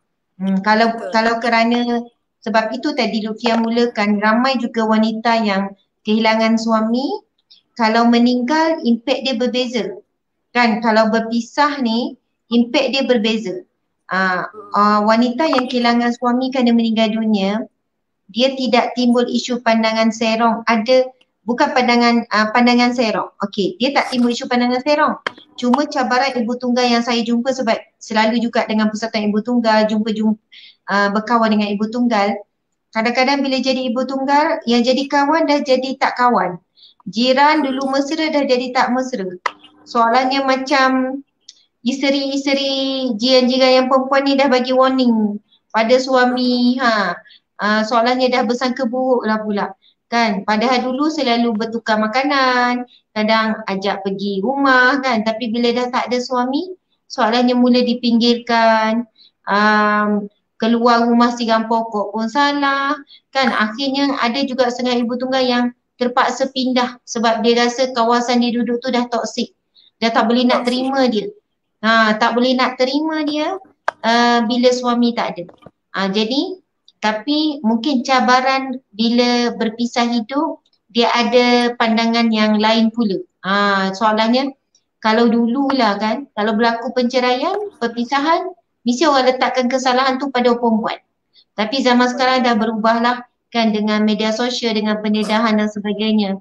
Kalau kerana sebab itu tadi Lutfia mulakan, ramai juga wanita yang kehilangan suami, kalau meninggal impact dia berbeza. Kan, kalau berpisah ni impact dia berbeza. Wanita yang kehilangan suami kerana meninggal dunia, dia tidak timbul isu pandangan serong. Bukan pandangan serong. Okey, dia tak timbul isu pandangan serong. Cuma cabaran ibu tunggal yang saya jumpa, sebab selalu juga dengan persatuan ibu tunggal, berkawan dengan ibu tunggal. Kadang-kadang bila jadi ibu tunggal, yang jadi kawan dah jadi tak kawan. Jiran dulu mesra dah jadi tak mesra. Soalannya macam isteri-isteri jiran-jiran yang perempuan ni dah bagi warning pada suami. Soalannya dah bersangka buruk lah pula. Kan, padahal dulu selalu bertukar makanan, kadang ajak pergi rumah kan, tapi bila dah tak ada suami, soalannya mula dipinggirkan, keluar rumah siram pokok pun salah kan. Akhirnya ada juga setengah ibu tunggal yang terpaksa pindah sebab dia rasa kawasan dia duduk tu dah toksik, dah tak boleh nak terima dia. Tak boleh nak terima dia bila suami tak ada. Jadi tapi mungkin cabaran bila berpisah hidup, dia ada pandangan yang lain pula. Soalannya, kalau dululah kan, kalau berlaku perceraian, perpisahan, mesti orang letakkan kesalahan tu pada perempuan. Tapi zaman sekarang dah berubah lah kan, dengan media sosial, dengan pendedahan dan sebagainya.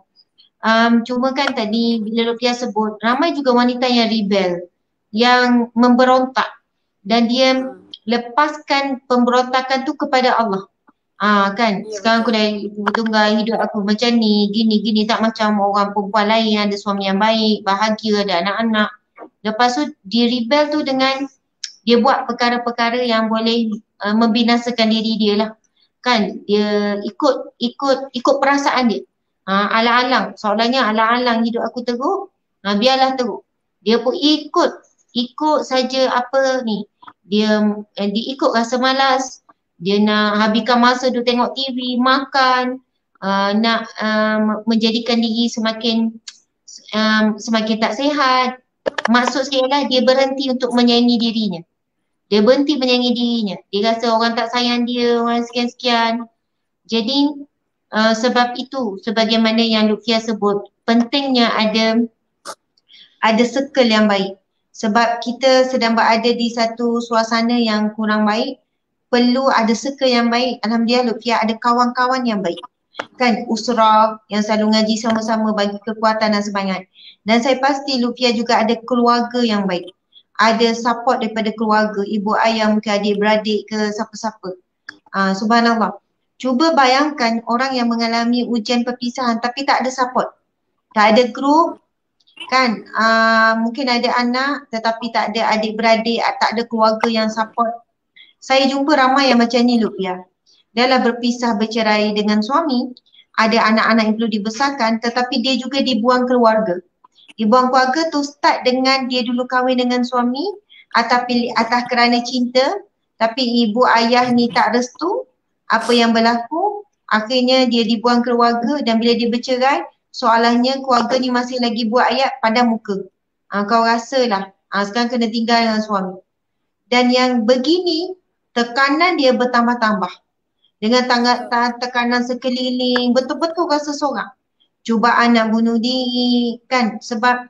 Cuma kan tadi bila Lutfia sebut, ramai juga wanita yang rebel, yang memberontak, dan dia lepaskan pemberontakan tu kepada Allah. Kan, Ya, sekarang aku dah ibu tunggal, hidup aku macam ni, gini, tak macam orang perempuan lain yang ada suami yang baik, bahagia, ada anak-anak. Lepas tu dia rebel tu dengan dia buat perkara-perkara yang boleh membinasakan diri dia lah. kan, dia ikut perasaan dia. Alang-alang, soalannya alang-alang hidup aku teruk, biarlah teruk. Dia pun ikut saja apa ni, dia ikut rasa malas, dia nak habiskan masa duduk tengok TV, makan, nak menjadikan diri semakin tak sihat. Maksud saya lah dia berhenti untuk menyayangi dirinya. Dia berhenti menyayangi dirinya. Dia rasa orang tak sayang dia, orang sekian-sekian. Jadi sebab itu, sebagaimana yang Lutfia sebut, pentingnya ada circle yang baik. Sebab kita sedang berada di satu suasana yang kurang baik, perlu ada circle yang baik. Alhamdulillah Lutfia ada kawan-kawan yang baik. Kan, usrah yang selalu ngaji sama-sama bagi kekuatan dan semangat. Dan saya pasti Lutfia juga ada keluarga yang baik. Ada support daripada keluarga, ibu ayah, mungkin adik-beradik ke siapa-siapa. Subhanallah. Cuba bayangkan orang yang mengalami ujian perpisahan tapi tak ada support. Tak ada group, kan, mungkin ada anak tetapi tak ada adik-beradik, tak ada keluarga yang support. Saya jumpa ramai yang macam ni Lutfia. Dia lah berpisah bercerai dengan suami, ada anak-anak yang perlu dibesarkan tetapi dia juga dibuang keluarga. Dibuang keluarga tu start dengan dia dulu kahwin dengan suami atas kerana cinta, tapi ibu ayah ni tak restu apa yang berlaku, akhirnya dia dibuang keluarga dan bila dia bercerai, soalannya keluarga ni masih lagi buat ayat pada muka. Kau rasalah, sekarang kena tinggal dengan suami. Dan yang begini, tekanan dia bertambah-tambah. Dengan tekanan sekeliling, betul-betul rasa seorang. Cubaan nak bunuh diri, kan, sebab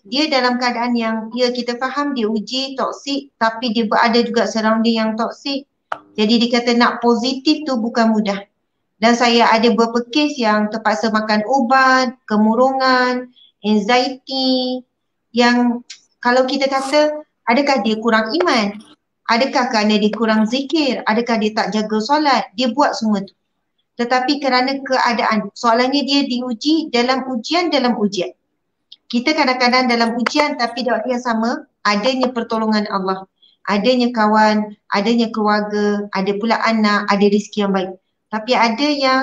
dia dalam keadaan yang kita faham dia uji toksik tapi dia berada juga surrounding yang toksik. Jadi dia kata nak positif tu bukan mudah. Dan saya ada beberapa kes yang terpaksa makan ubat, kemurungan, anxiety, yang kalau kita kata adakah dia kurang iman? Adakah kerana dia kurang zikir? Adakah dia tak jaga solat? Dia buat semua tu. Tetapi kerana keadaan, soalannya dia diuji dalam ujian. Kita kadang-kadang dalam ujian tapi di waktu yang sama adanya pertolongan Allah. Adanya kawan, adanya keluarga, ada pula anak, ada rezeki yang baik. Tapi ada yang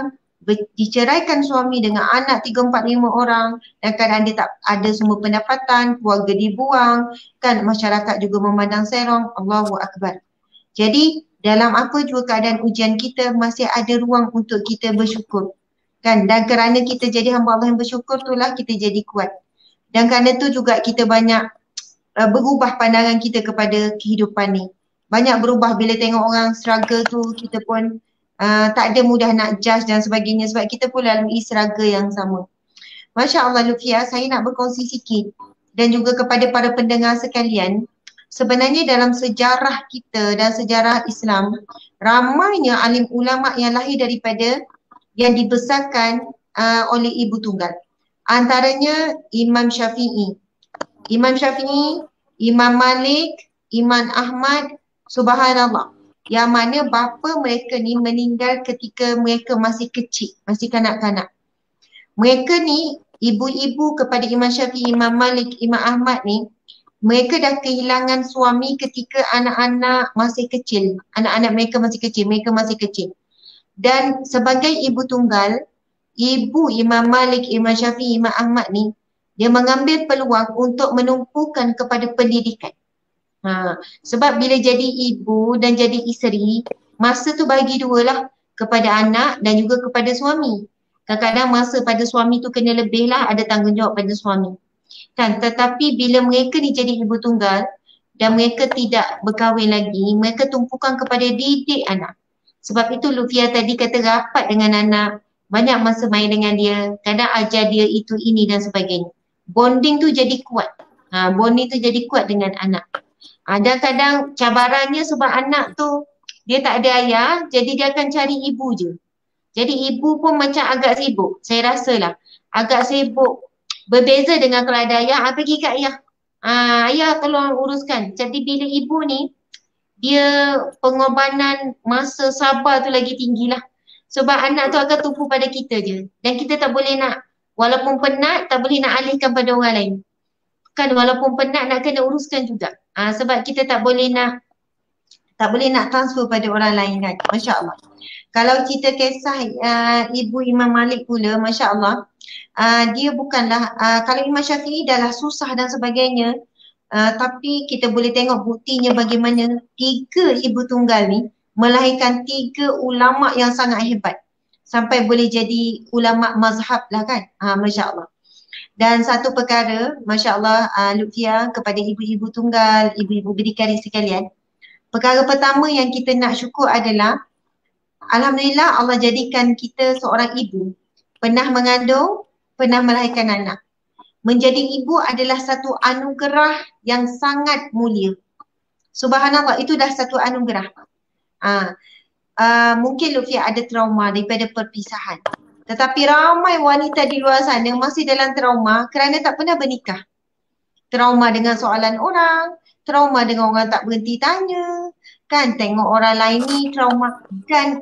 diceraikan suami dengan anak 3, 4, 5 orang dan keadaan dia tak ada semua pendapatan, keluarga dibuang, kan, masyarakat juga memandang serong. Allahu Akbar. Jadi dalam apa jua keadaan ujian kita masih ada ruang untuk kita bersyukur. Kan, dan kerana kita jadi hamba Allah yang bersyukur itulah kita jadi kuat. Dan kerana tu juga kita banyak berubah pandangan kita kepada kehidupan ni. Banyak berubah bila tengok orang struggle tu, kita pun tak ada mudah nak judge dan sebagainya sebab kita pun lalui struggle yang sama. Masya Allah Lutfia, saya nak berkongsi sikit dan juga kepada para pendengar sekalian. Sebenarnya dalam sejarah kita dan sejarah Islam, ramainya alim ulama yang lahir daripada yang dibesarkan oleh ibu tunggal. Antaranya Imam Syafi'i, Imam Malik, Imam Ahmad, subhanallah. Yang mana bapa mereka ni meninggal ketika mereka masih kecil, masih kanak-kanak. Mereka ni, ibu-ibu kepada Imam Syafi'i, Imam Malik, Imam Ahmad ni, mereka dah kehilangan suami ketika anak-anak masih kecil. Anak-anak mereka masih kecil, Dan sebagai ibu tunggal, ibu Imam Malik, Imam Syafi'i, Imam Ahmad ni, dia mengambil peluang untuk menumpukan kepada pendidikan. Sebab bila jadi ibu dan jadi isteri, masa tu bagi dua lah, kepada anak dan juga kepada suami. Kadang-kadang masa pada suami tu kena lebih lah, ada tanggungjawab pada suami. Kan, tetapi bila mereka ni jadi ibu tunggal dan mereka tidak berkahwin lagi, mereka tumpukan kepada didik anak. Sebab itu Lutfia tadi kata rapat dengan anak, banyak masa main dengan dia, kadang ajar dia itu, ini dan sebagainya. Bonding tu jadi kuat. Bonding tu jadi kuat dengan anak. Dan kadang cabarannya sebab anak tu dia tak ada ayah, jadi dia akan cari ibu je. Jadi ibu pun macam agak sibuk, saya rasalah. Agak sibuk. Berbeza dengan kalau ada ayah, pergi kat ayah. Ayah tolong uruskan. Jadi bila ibu ni, dia pengorbanan masa sabar tu lagi tinggilah. Sebab anak tu akan tumpu pada kita je. Dan kita tak boleh nak, walaupun penat, tak boleh nak alihkan pada orang lain. Kan walaupun penat nak kena uruskan juga. Sebab kita tak boleh nak Tak boleh nak transfer pada orang lain kan. Masya Allah. Kalau kita kisah Ibu Imam Malik pula, Masya Allah, dia bukanlah, kalau Imam Syafi'i dah lah susah dan sebagainya, tapi kita boleh tengok buktinya bagaimana 3 ibu tunggal ni melahirkan 3 ulama yang sangat hebat. Sampai boleh jadi ulama mazhab lah kan. Masya Allah. Dan satu perkara, Masya Allah, Lutfia, kepada ibu-ibu tunggal, ibu-ibu berdikari sekalian. Perkara pertama yang kita nak syukur adalah, Alhamdulillah Allah jadikan kita seorang ibu. Pernah mengandung, pernah melahirkan anak. Menjadi ibu adalah satu anugerah yang sangat mulia. Subhanallah, itu dah satu anugerah. Mungkin Lutfia ada trauma daripada perpisahan. Tetapi ramai wanita di luar sana masih dalam trauma kerana tak pernah bernikah. Trauma dengan soalan orang, trauma dengan orang tak berhenti tanya, kan, tengok orang lain ni trauma. Kan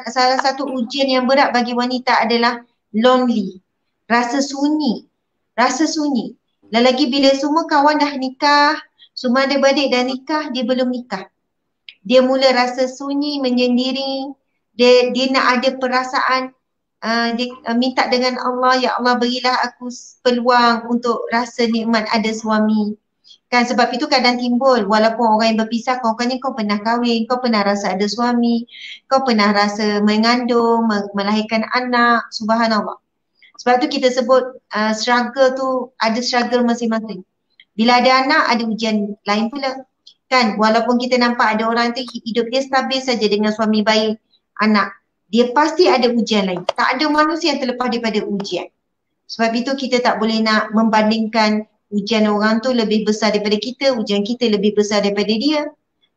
salah satu ujian yang berat bagi wanita adalah lonely, rasa sunyi. Dan lagi bila semua kawan dah nikah, semua adik-beradik dah nikah, dia belum nikah. Dia mula rasa sunyi, menyendiri, dia nak ada perasaan, dia minta dengan Allah, ya Allah berilah aku peluang untuk rasa nikmat ada suami. Kan, sebab itu kadang timbul, walaupun orang yang berpisah, kau pernah kahwin, kau pernah rasa ada suami, kau pernah rasa mengandung, melahirkan anak, subhanallah. Sebab tu kita sebut struggle tu ada struggle masing-masing. Bila ada anak, ada ujian lain pula. Kan, walaupun kita nampak ada orang tu hidup dia stabil saja dengan suami baik, anak, dia pasti ada ujian lain. Tak ada manusia yang terlepas daripada ujian. Sebab itu kita tak boleh nak membandingkan ujian orang tu lebih besar daripada kita, ujian kita lebih besar daripada dia.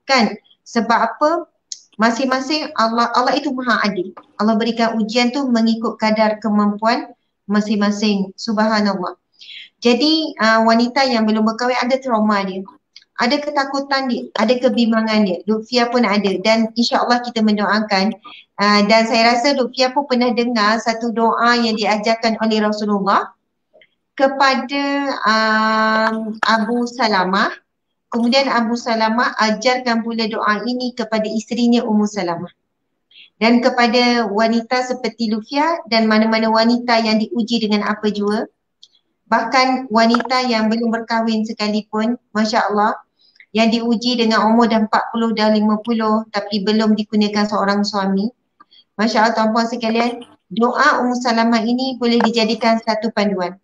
Kan? Sebab apa? Masing-masing Allah itu maha adil. Allah berikan ujian tu mengikut kadar kemampuan masing-masing. Subhanallah. Jadi wanita yang belum berkahwin ada trauma dia. Ada ketakutan dia, ada kebimbangan dia. Lutfia pun ada dan insya-Allah kita mendoakan. Dan saya rasa Lutfia pun pernah dengar satu doa yang diajarkan oleh Rasulullah kepada Abu Salamah. Kemudian Abu Salamah ajarkan pula doa ini kepada isterinya Ummu Salamah. Dan kepada wanita seperti Lutfia dan mana-mana wanita yang diuji dengan apa jua. Bahkan wanita yang belum berkahwin sekalipun, Masya Allah, yang diuji dengan umur dah 40, dah 50 tapi belum dikurniakan seorang suami. Masya Allah tuan-puan sekalian, doa Ummu Salamah ini boleh dijadikan satu panduan.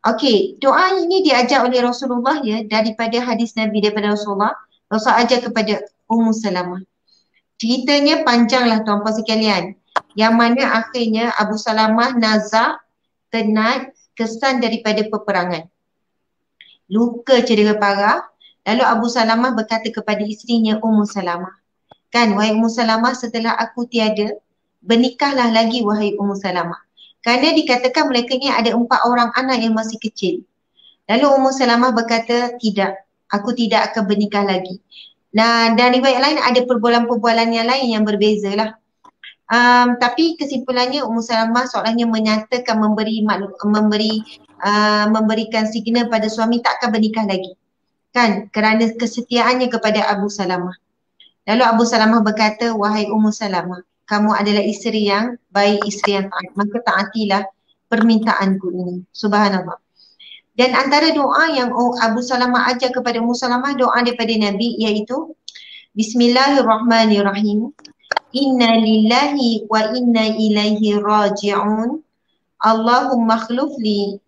Okey, doa ini diajar oleh Rasulullah ya, daripada hadis Nabi daripada Rasulullah. Rasulullah ajar kepada Ummu Salamah. Ceritanya panjanglah tuan-puan sekalian. Yang mana akhirnya Abu Salamah nazar, tenat, kesan daripada peperangan. Luka cedera parah. Lalu Abu Salamah berkata kepada isterinya Ummu Salamah. Kan, wahai Ummu Salamah, setelah aku tiada, bernikahlah lagi wahai Ummu Salamah. Kerana dikatakan mereka ni ada 4 orang anak yang masih kecil. Lalu Ummu Salamah berkata, tidak, aku tidak akan bernikah lagi. Nah, dan riwayat lain ada perbualan-perbualan yang lain yang berbeza lah. Tapi kesimpulannya Ummu Salamah seorangnya menyatakan memberikan signal pada suami tak akan bernikah lagi. Kan, kerana kesetiaannya kepada Abu Salamah. Lalu Abu Salamah berkata, wahai Ummu Salamah, kamu adalah isteri yang baik, isteri yang taat, maka taatilah permintaanku ini. Subhanallah. Dan antara doa yang Abu Salamah ajar kepada Ummu Salamah, doa daripada Nabi iaitu Bismillahirrahmanirrahim. Inna lillahi wa inna ilaihi raji'un. Allahumma akhlufli,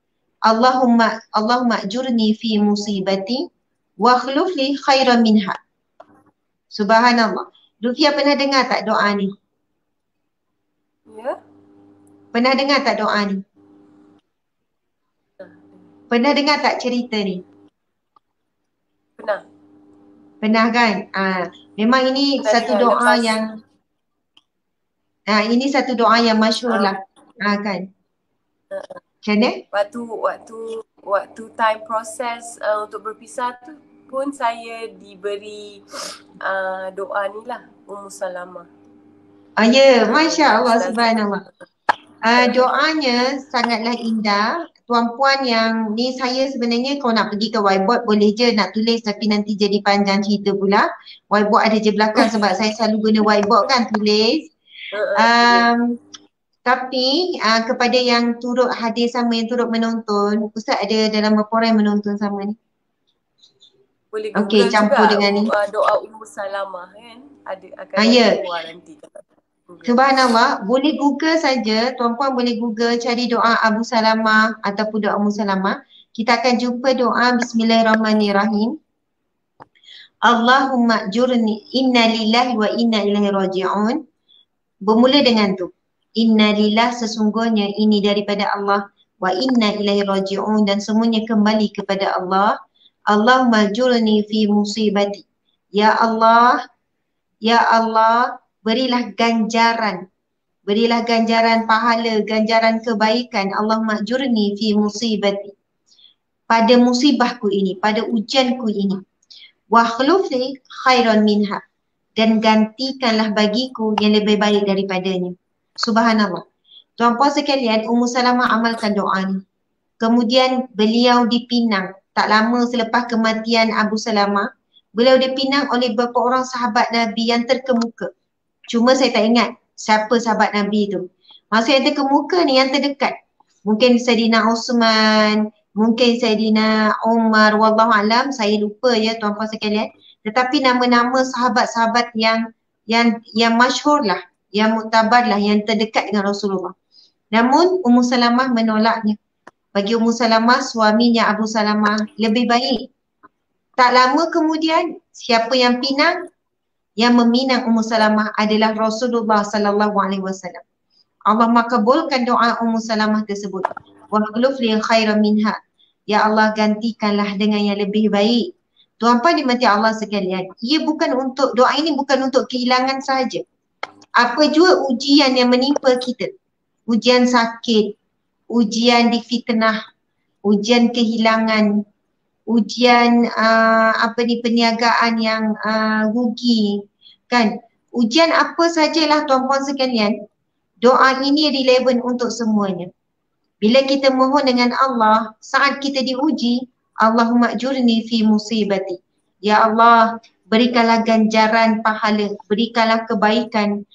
Allahumma ajurni fi musibati wa akhlufli khairan minha. Subhanallah. Lutfia pernah dengar tak doa ni? Ya. Pernah dengar tak doa ni? Pernah dengar tak cerita ni? Pernah. Pernah kan? Memang ini Pernah satu dengar doa lepas, yang ini satu doa yang masyhur lah. Kan? Macam mana? Waktu time proses untuk berpisah tu pun saya diberi doa ni lah, Ummu Salamah. Ya, Masya Allah, subhanallah. Doanya sangatlah indah. Tuan-puan yang ni, saya sebenarnya kalau nak pergi ke whiteboard boleh je nak tulis, tapi nanti jadi panjang cerita pula. Whiteboard ada je belakang sebab saya selalu guna whiteboard kan tulis. Tapi kepada yang turut hadir sama, yang turut menonton, Ustaz ada dalam berapa orang yang menonton sama ni? Boleh Okey, Google campur juga dengan ni. doa Ummu Salamah kan. Akan Ya. keluar nanti. Subhanallah, boleh Google saja, tuan-puan boleh Google cari doa Abu Salamah ataupun doa Ummu Salamah. Kita akan jumpa doa Bismillahirrahmanirrahim. Allahumma jurni inna lillahi wa inna ilaihi raji'un. Bermula dengan tu. Inna lillah, sesungguhnya ini daripada Allah, wa inna ilaihi raji'un, dan semuanya kembali kepada Allah. Allahumma jurni fi musibati. Ya Allah, berilah ganjaran pahala, ganjaran kebaikan. Allahumma jurni fi musibati, pada musibahku ini, pada ujianku ini. Wa khulufli khairan minha, dan gantikanlah bagiku yang lebih baik daripadanya. Subhanallah. Tuan-puan sekalian, Ummu Salamah amalkan doa ni. Kemudian beliau dipinang tak lama selepas kematian Abu Salamah. Beliau dipinang oleh beberapa orang sahabat Nabi yang terkemuka. Cuma saya tak ingat siapa sahabat Nabi tu. Maksud yang terkemuka ni, yang terdekat. Mungkin Sayyidina Osman, mungkin Sayyidina Umar, wallahu alam, saya lupa ya tuan-puan sekalian. Tetapi nama-nama sahabat-sahabat yang masyhur lah, yang muktabar lah, yang terdekat dengan Rasulullah. Namun Ummu Salamah menolaknya. Bagi Ummu Salamah, suaminya Abu Salamah lebih baik. Tak lama kemudian, siapa yang pinang? Yang meminang Ummu Salamah adalah Rasulullah sallallahu alaihi wasallam. Allah makabulkan doa Ummu Salamah tersebut. Wa akhluf li khairan minha. Ya Allah, gantikanlah dengan yang lebih baik. Tuan-puan dimati Allah sekalian, doa ini bukan untuk kehilangan sahaja. Apa jua ujian yang menimpa kita, ujian sakit, ujian difitnah, ujian kehilangan, ujian perniagaan yang rugi, kan? Ujian apa sajalah tuan-puan sekalian, doa ini relevan untuk semuanya. Bila kita mohon dengan Allah saat kita diuji, Allahumma ajurni fi musibati. Ya Allah, berikanlah ganjaran pahala, berikanlah kebaikan,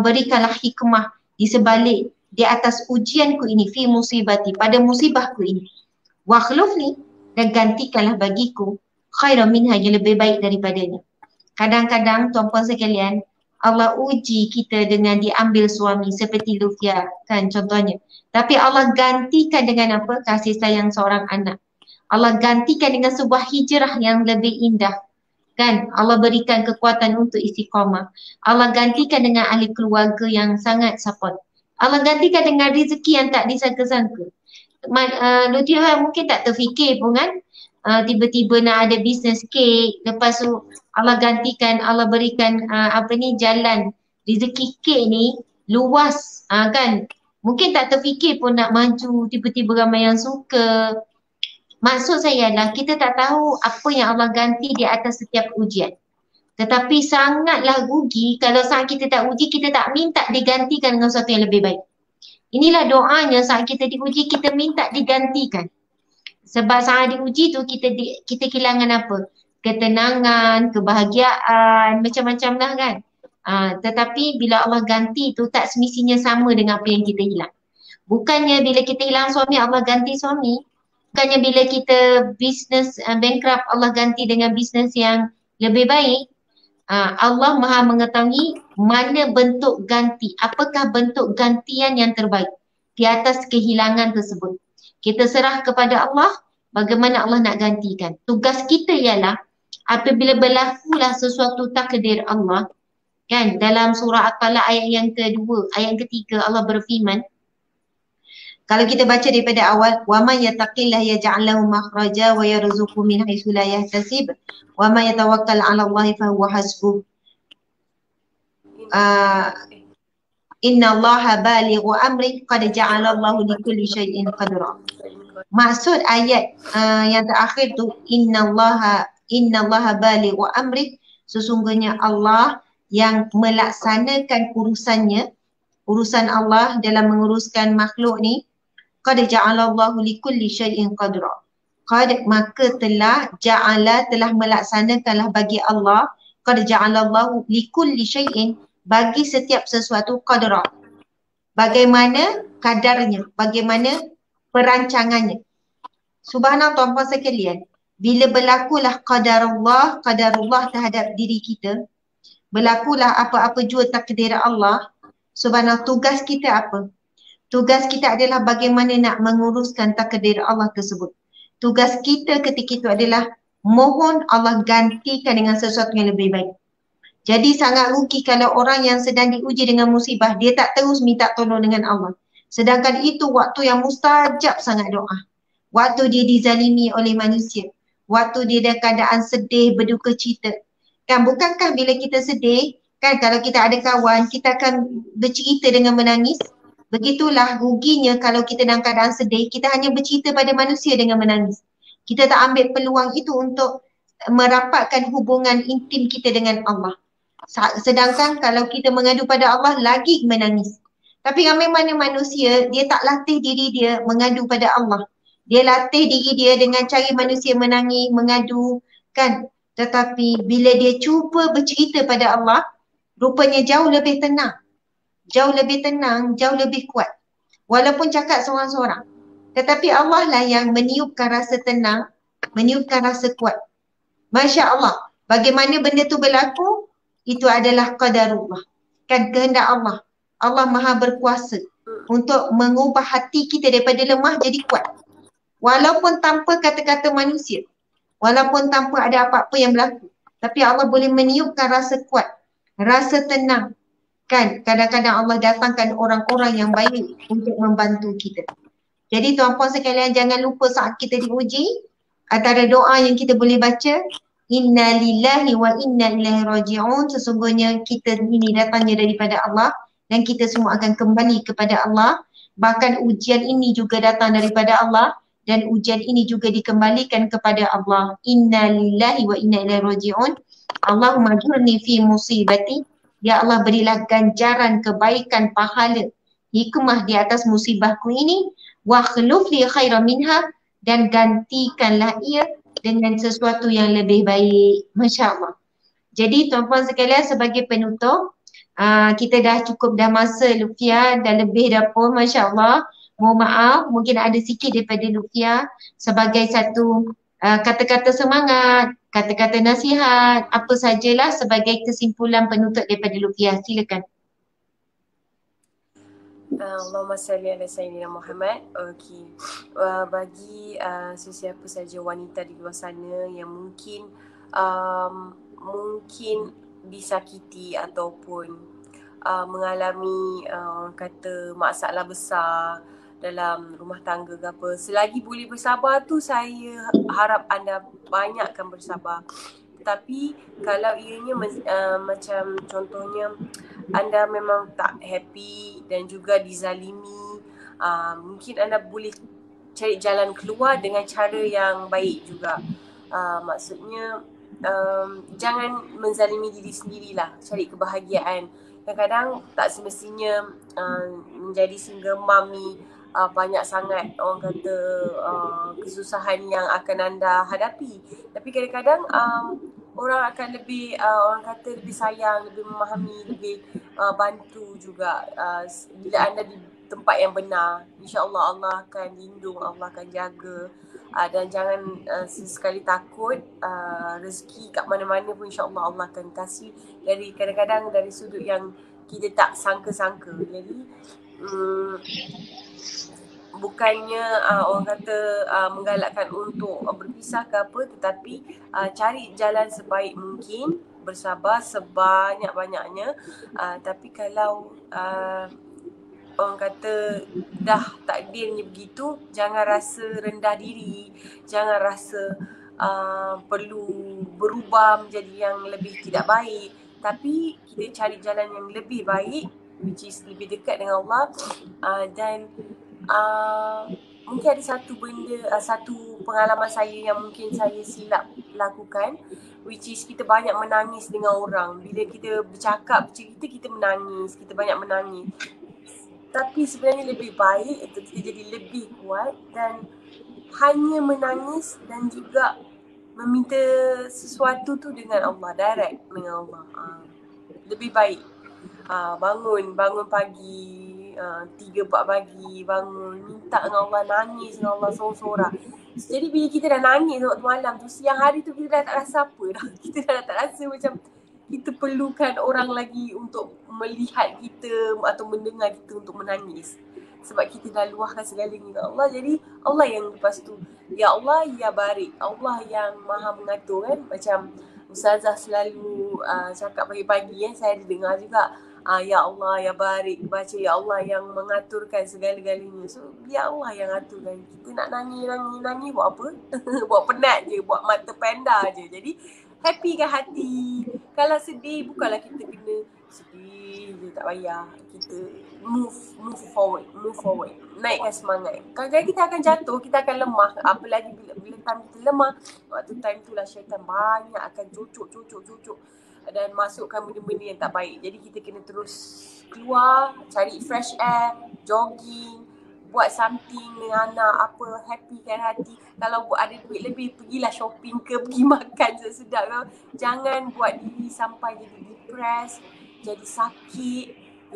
berikanlah hikmah di sebalik, di atas ujianku ini, fi musibati, pada musibahku ini. Wa akhlufni, dan gantikanlah bagiku khairan minha, yang lebih baik daripadanya. Kadang-kadang tuan-puan sekalian, Allah uji kita dengan diambil suami seperti Lufia kan contohnya. Tapi Allah gantikan dengan apa? Kasih sayang seorang anak. Allah gantikan dengan sebuah hijrah yang lebih indah. Kan? Allah berikan kekuatan untuk istiqamah. Allah gantikan dengan ahli keluarga yang sangat support. Allah gantikan dengan rezeki yang tak disangka-sangka. Lutfi mungkin tak terfikir pun kan, tiba-tiba nak ada bisnes kek, lepas tu Allah gantikan, Allah berikan jalan rezeki kek ni luas, kan, mungkin tak terfikir pun nak maju, tiba-tiba ramai yang suka. Maksud saya adalah kita tak tahu apa yang Allah ganti di atas setiap ujian. Tetapi sangatlah rugi kalau saat kita tak uji, kita tak minta digantikan dengan sesuatu yang lebih baik. Inilah doanya saat kita diuji, kita minta digantikan. Sebab saat diuji tu kita kehilangan apa? Ketenangan, kebahagiaan, macam-macam lah kan. Tetapi bila Allah ganti tu tak semestinya sama dengan apa yang kita hilang. Bukannya bila kita hilang suami Allah ganti suami. Bukannya bila kita bisnes bankrupt Allah ganti dengan bisnes yang lebih baik. Allah Maha mengetahui mana bentuk ganti, apakah bentuk gantian yang terbaik di atas kehilangan tersebut. Kita serah kepada Allah bagaimana Allah nak gantikan. Tugas kita ialah apabila berlakulah sesuatu takdir Allah, kan, dalam surah At-Talaq ayat yang kedua, ayat ketiga Allah berfirman, kalau kita baca daripada awal, wa may yattaqillah yaj'al lahu makhraja wa yarzuqhu min haitsu la yahtasib wa may yatawakkal 'ala Allah fa huwa hasbuh. Inna Allaha balighu amri qad ja'ala Allahu li kulli syai'in qadra. Maksud ayat yang terakhir tu, Inna Allaha balighu amri, sesungguhnya Allah yang melaksanakan urusannya urusan Allah dalam menguruskan makhluk ni, qad ja'alallahu likulli syai'in qadra. Qad, maka telah melaksanakanlah bagi Allah, qad ja'alallahu likulli syai'in, bagi setiap sesuatu qadra. Bagaimana kadarnya, bagaimana perancangannya. Subhanallah tuan-puan sekalian, bila berlakulah qadarullah terhadap diri kita, berlakulah apa-apa jua takdir Allah, subhanallah, tugas kita apa? Tugas kita adalah bagaimana nak menguruskan takdir Allah tersebut. Tugas kita ketika itu adalah mohon Allah gantikan dengan sesuatu yang lebih baik. Jadi sangat rugi kalau orang yang sedang diuji dengan musibah, dia tak terus minta tolong dengan Allah. Sedangkan itu waktu yang mustajab sangat doa. Waktu dia dizalimi oleh manusia. Waktu dia dalam keadaan sedih, berduka cita. Kan bukankah bila kita sedih, kan kalau kita ada kawan, kita akan bercerita dengan menangis. Begitulah ruginya kalau kita dalam keadaan sedih, kita hanya bercerita pada manusia dengan menangis. Kita tak ambil peluang itu untuk merapatkan hubungan intim kita dengan Allah. Sedangkan kalau kita mengadu pada Allah, lagi menangis. Tapi ramai mana manusia, dia tak latih diri dia mengadu pada Allah. Dia latih diri dia dengan cari manusia menangis, mengadu, kan? Tetapi bila dia cuba bercerita pada Allah, rupanya jauh lebih tenang. Jauh lebih tenang, jauh lebih kuat. Walaupun cakap seorang-seorang. Tetapi Allah lah yang meniupkan rasa tenang, meniupkan rasa kuat. Masya Allah. Bagaimana benda tu berlaku? Itu adalah qadarullah. Kan kehendak Allah. Allah maha berkuasa untuk mengubah hati kita daripada lemah jadi kuat. Walaupun tanpa kata-kata manusia. Walaupun tanpa ada apa-apa yang berlaku. Tapi Allah boleh meniupkan rasa kuat. Rasa tenang. Kan kadang-kadang Allah datangkan orang-orang yang baik untuk membantu kita. Jadi tuan-puan sekalian, jangan lupa saat kita diuji, antara doa yang kita boleh baca, Inna lillahi wa inna ilaihi raji'un. Sesungguhnya kita ini datangnya daripada Allah dan kita semua akan kembali kepada Allah. Bahkan ujian ini juga datang daripada Allah dan ujian ini juga dikembalikan kepada Allah. Inna lillahi wa inna ilaihi raji'un. Allahumma ajurni fi musibati. Ya Allah, berilah ganjaran kebaikan, pahala, hikmah di atas musibahku ini. Wa khluf li khairan minha, dan gantikanlah ia dengan sesuatu yang lebih baik. Masya Allah. Jadi tuan-puan sekalian, sebagai penutup, kita dah cukup dah masa Lufia, dah lebih dah pun, Masya Allah. Mohon maaf, mungkin ada sikit daripada Lufia sebagai satu kata-kata semangat, kata-kata nasihat, apa sajalah sebagai kesimpulan penutup daripada Lufia. Silakan. Allahumma salli ala Sayyidina Muhammad. Okey. Bagi sesiapa saja wanita di luar sana yang mungkin disakiti ataupun mengalami kata masalah besar dalam rumah tangga ke apa, selagi boleh bersabar tu saya harap anda banyakkan bersabar. Tapi kalau ianya macam contohnya anda memang tak happy dan juga dizalimi, mungkin anda boleh cari jalan keluar dengan cara yang baik juga. Maksudnya jangan menzalimi diri sendirilah, cari kebahagiaan. Kadang-kadang tak semestinya menjadi single mom ni banyak sangat orang kata kesusahan yang akan anda hadapi. Tapi kadang-kadang orang akan lebih orang kata lebih sayang, lebih memahami, lebih bantu juga bila anda di tempat yang benar. InsyaAllah Allah akan lindung, Allah akan jaga. Dan jangan sesekali takut, rezeki kat mana-mana pun insyaAllah Allah akan kasih dari kadang-kadang dari sudut yang kita tak sangka-sangka. Jadi bukannya orang kata menggalakkan untuk berpisah ke apa, tetapi cari jalan sebaik mungkin, bersabar sebanyak-banyaknya. Tapi kalau orang kata dah takdirnya begitu, jangan rasa rendah diri, jangan rasa perlu berubah menjadi yang lebih tidak baik. Tapi kita cari jalan yang lebih baik, which is lebih dekat dengan Allah. Dan mungkin ada satu benda, satu pengalaman saya yang mungkin saya silap lakukan, which is kita banyak menangis dengan orang. Bila kita bercakap, bercerita, kita menangis, kita banyak menangis. Tapi sebenarnya lebih baik untuk kita jadi lebih kuat dan hanya menangis dan juga meminta sesuatu tu dengan Allah, direct dengan Allah. Lebih baik bangun pagi, 3-4 pagi, bangun minta dengan Allah, nangis dengan Allah sorang-sorang. Jadi bila kita dah nangis waktu malam tu, siang hari tu kita dah tak rasa apa dah. Kita dah tak rasa macam kita perlukan orang lagi untuk melihat kita atau mendengar kita untuk menangis. Sebab kita dah luahkan segalanya dengan Allah. Jadi Allah yang lepas tu, Ya Allah, Ya Barik. Allah yang maha mengatur kan. Macam Ustazah selalu cakap pagi-pagi saya ada dengar juga. Ya Allah, Ya Barik. Baca Ya Allah yang mengaturkan segala-galanya. So, Ya Allah yang aturkan. Kita nak nangis buat apa? Buat penat je, buat mata panda je. Jadi, happykan hati. Kalau sedih, bukanlah kita kena sedih je, tak payah. Kita move forward. Naikkan semangat. Kadang-kadang kita akan jatuh, kita akan lemah. Apalagi bila time kita lemah, waktu time tu lah syaitan banyak akan cucuk dan masukkan benda-benda yang tak baik. Jadi kita kena terus keluar, cari fresh air, jogging, buat something dengan anak, apa, happykan hati. Kalau ada duit lebih, pergilah shopping ke, pergi makan sedap-sedap ke. Jangan buat diri sampai jadi depressed, jadi sakit,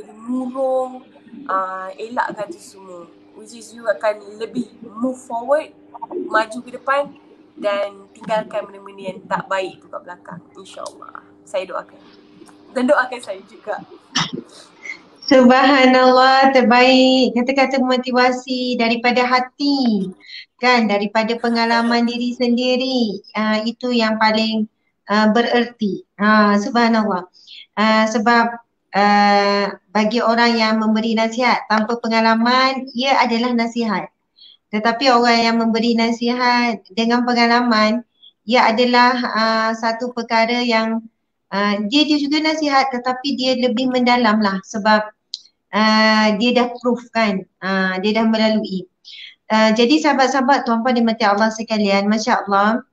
jadi murung. Elakkan tu semua. Which is you akan lebih move forward, maju ke depan dan tinggalkan benda-benda yang tak baik tu kat belakang. InsyaAllah. Saya doakan. Dan doakan saya juga. Subhanallah, terbaik. Kata-kata motivasi daripada hati, kan, daripada pengalaman diri sendiri. Itu yang paling bererti. Subhanallah. Sebab bagi orang yang memberi nasihat tanpa pengalaman, ia adalah nasihat. Tetapi orang yang memberi nasihat dengan pengalaman, ia adalah satu perkara yang dia juga nasihat, tetapi dia lebih mendalam lah, sebab dia dah proof kan, dia dah melalui. Jadi sahabat-sahabat, tuan-puan dimati Allah sekalian, Masya Allah,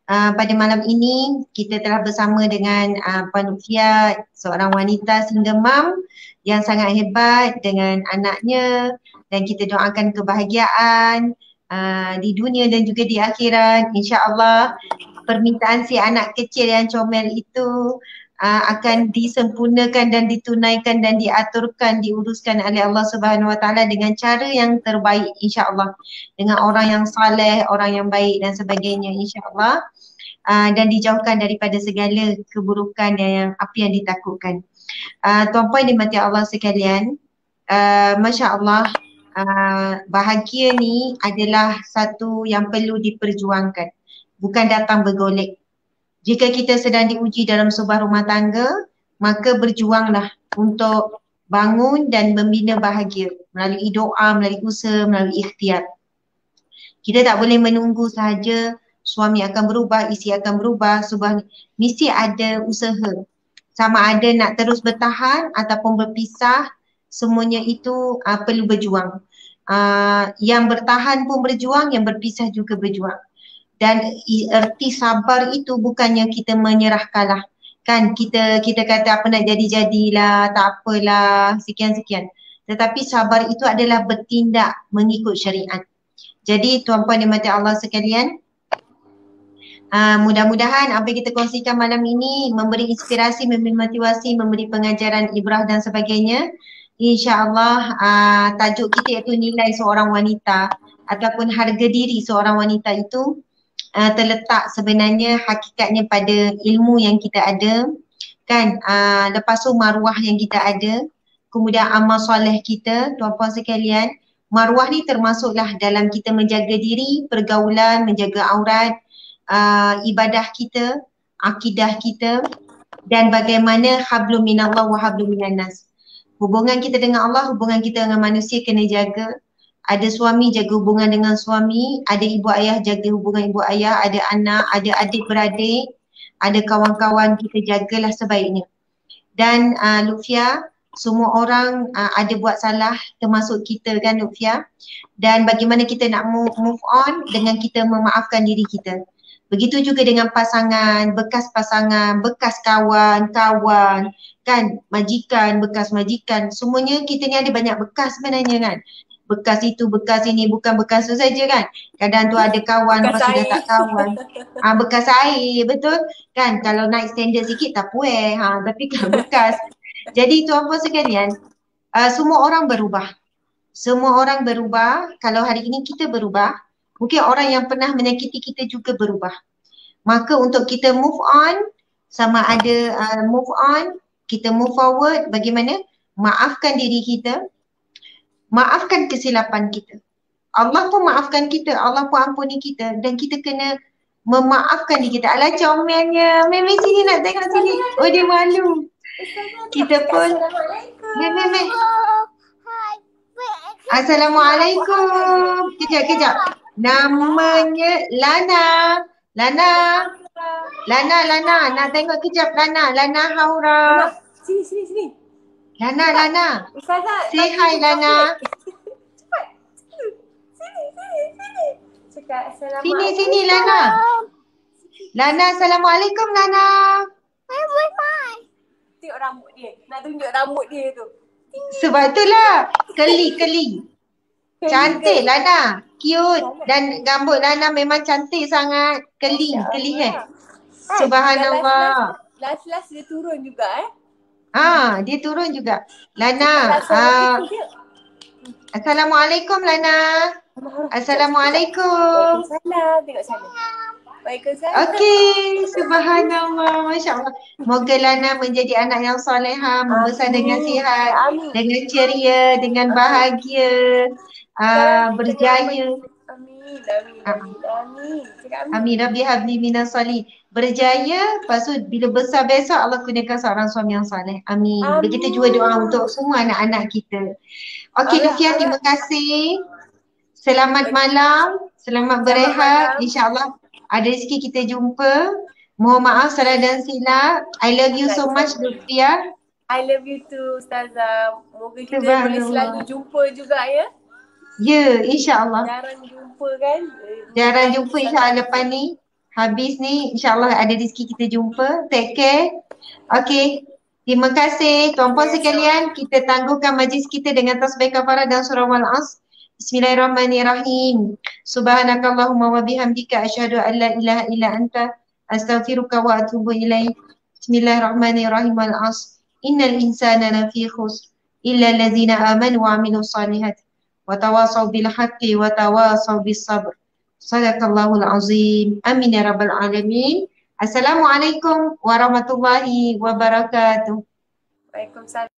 pada malam ini kita telah bersama dengan Puan Lutfia, seorang wanita single mom yang sangat hebat dengan anaknya, dan kita doakan kebahagiaan di dunia dan juga di akhirat. InsyaAllah permintaan si anak kecil yang comel itu akan disempurnakan dan ditunaikan dan diaturkan, diuruskan oleh Allah Subhanahu Wa Taala dengan cara yang terbaik, insya-Allah, dengan orang yang saleh, orang yang baik dan sebagainya, insya-Allah, dan dijauhkan daripada segala keburukan dan yang apa yang ditakutkan. Tuan-puan dimati Allah sekalian, masya-Allah, bahagia ni adalah satu yang perlu diperjuangkan, bukan datang bergolek. Jika kita sedang diuji dalam sebuah rumah tangga, maka berjuanglah untuk bangun dan membina bahagia melalui doa, melalui usaha, melalui ikhtiar. Kita tak boleh menunggu sahaja suami akan berubah, isteri akan berubah, mesti ada usaha. Sama ada nak terus bertahan ataupun berpisah, semuanya itu perlu berjuang. Yang bertahan pun berjuang, yang berpisah juga berjuang. Dan erti sabar itu bukannya kita menyerah kalah. Kan kita kata apa nak jadi-jadilah, tak apalah, sekian-sekian. Tetapi sabar itu adalah bertindak mengikut syariat. Jadi tuan-puan dimati Allah sekalian, mudah-mudahan apa yang kita kongsikan malam ini memberi inspirasi, memberi motivasi, memberi pengajaran, ibrah dan sebagainya. InsyaAllah tajuk kita iaitu nilai seorang wanita ataupun harga diri seorang wanita itu terletak sebenarnya hakikatnya pada ilmu yang kita ada, kan, lepas tu maruah yang kita ada, kemudian amal soleh kita. Tuan-puan sekalian, maruah ni termasuklah dalam kita menjaga diri, pergaulan, menjaga aurat, ibadah kita, akidah kita, dan bagaimana hablum minallah wa hablum minannas. Hubungan kita dengan Allah, hubungan kita dengan manusia kena jaga. Ada suami jaga hubungan dengan suami, ada ibu ayah jaga hubungan ibu ayah, ada anak, ada adik-beradik, ada kawan-kawan, kita jagalah sebaiknya. Dan Lutfia, semua orang ada buat salah, termasuk kita kan Lutfia. Dan bagaimana kita nak move on dengan kita memaafkan diri kita. Begitu juga dengan pasangan, bekas kawan, kan, majikan, bekas majikan. Semuanya kita ni ada banyak bekas sebenarnya kan. Bekas itu, bekas ini, bukan bekas tu saja kan. Kadang tu ada kawan, Bekas lepas tu dah air. tak kawan. Bekas air, betul? Kan, kalau naik standard sikit tak puas. Tapi kan bekas. Jadi tuan-puan sekalian, semua orang berubah. Semua orang berubah. Kalau hari ini kita berubah, mungkin orang yang pernah menyakiti kita juga berubah. Maka untuk kita move on, sama ada move on, kita move forward, bagaimana? Maafkan diri kita, maafkan kesilapan kita. Allah pun maafkan kita, Allah pun ampuni kita dan kita kena memaafkan diri kita. Alah comelnya, Meme sini nak tengok sini. Oh dia malu. Kita pun, Meme. Assalamualaikum. Kejap. Namanya Lana. Lana. Nak tengok kejap Lana. Lana Haura. Sini. Lana. Ustazah. Say hi Lana. Cepat. Sini. Cakap assalamualaikum. Sini Lana. Lana, assalamualaikum Lana. Tengok rambut dia. Nak tunjuk rambut dia tu. Sebab itulah. Keli. Cantik Lana. Cute. Dan rambut Lana memang cantik sangat. Keli Subhanallah. Last dia turun juga Dia turun juga. Lana. Assalamualaikum Lana. Assalamualaikum. Waalaikumsalam. Tengok sana. Waalaikumsalam. Okey, subhanallah, masya-Allah. Moga Lana menjadi anak yang solehah, membesar dengan sihat, dengan ceria, dengan bahagia, berjaya. Amin. Rabbi habli minas solih. Berjaya, lepas tu bila besar besok Allah kurniakan seorang suami yang soleh. Amin. Begitu juga doa untuk semua anak-anak kita. Okey Lufia, terima kasih. Selamat malam, selamat berehat. InsyaAllah ada rezeki kita jumpa. Mohon maaf salah dan silap. I love you so much Lufia. I love you too Ustazah. Moga kita boleh selalu jumpa juga ya. Ya, insyaAllah. Jarang jumpa kan. Jarang jumpa insyaAllah lepas ni. Habis ni insyaAllah ada rezeki kita jumpa. Take care. Okay. Terima kasih tuan-puan sekalian. Kita tangguhkan majlis kita dengan tasbih kafarah dan surah Wal-Asr. Bismillahirrahmanirrahim. Subhanakallahumma wa bihamdika asyhadu an la ilaha illa anta astaghfiruka wa atubu ilaik. Bismillahirrahmanirrahim. Wal-Asr. Innal insana lafi khusr illa allazina amanu wa amilus solihat wa tawasaw bil haqqi wa tawasaw bis sabr. Sadaqallahul azim. Amin ya rabbal alamin. Assalamualaikum warahmatullahi wabarakatuh. Waalaikumsalam.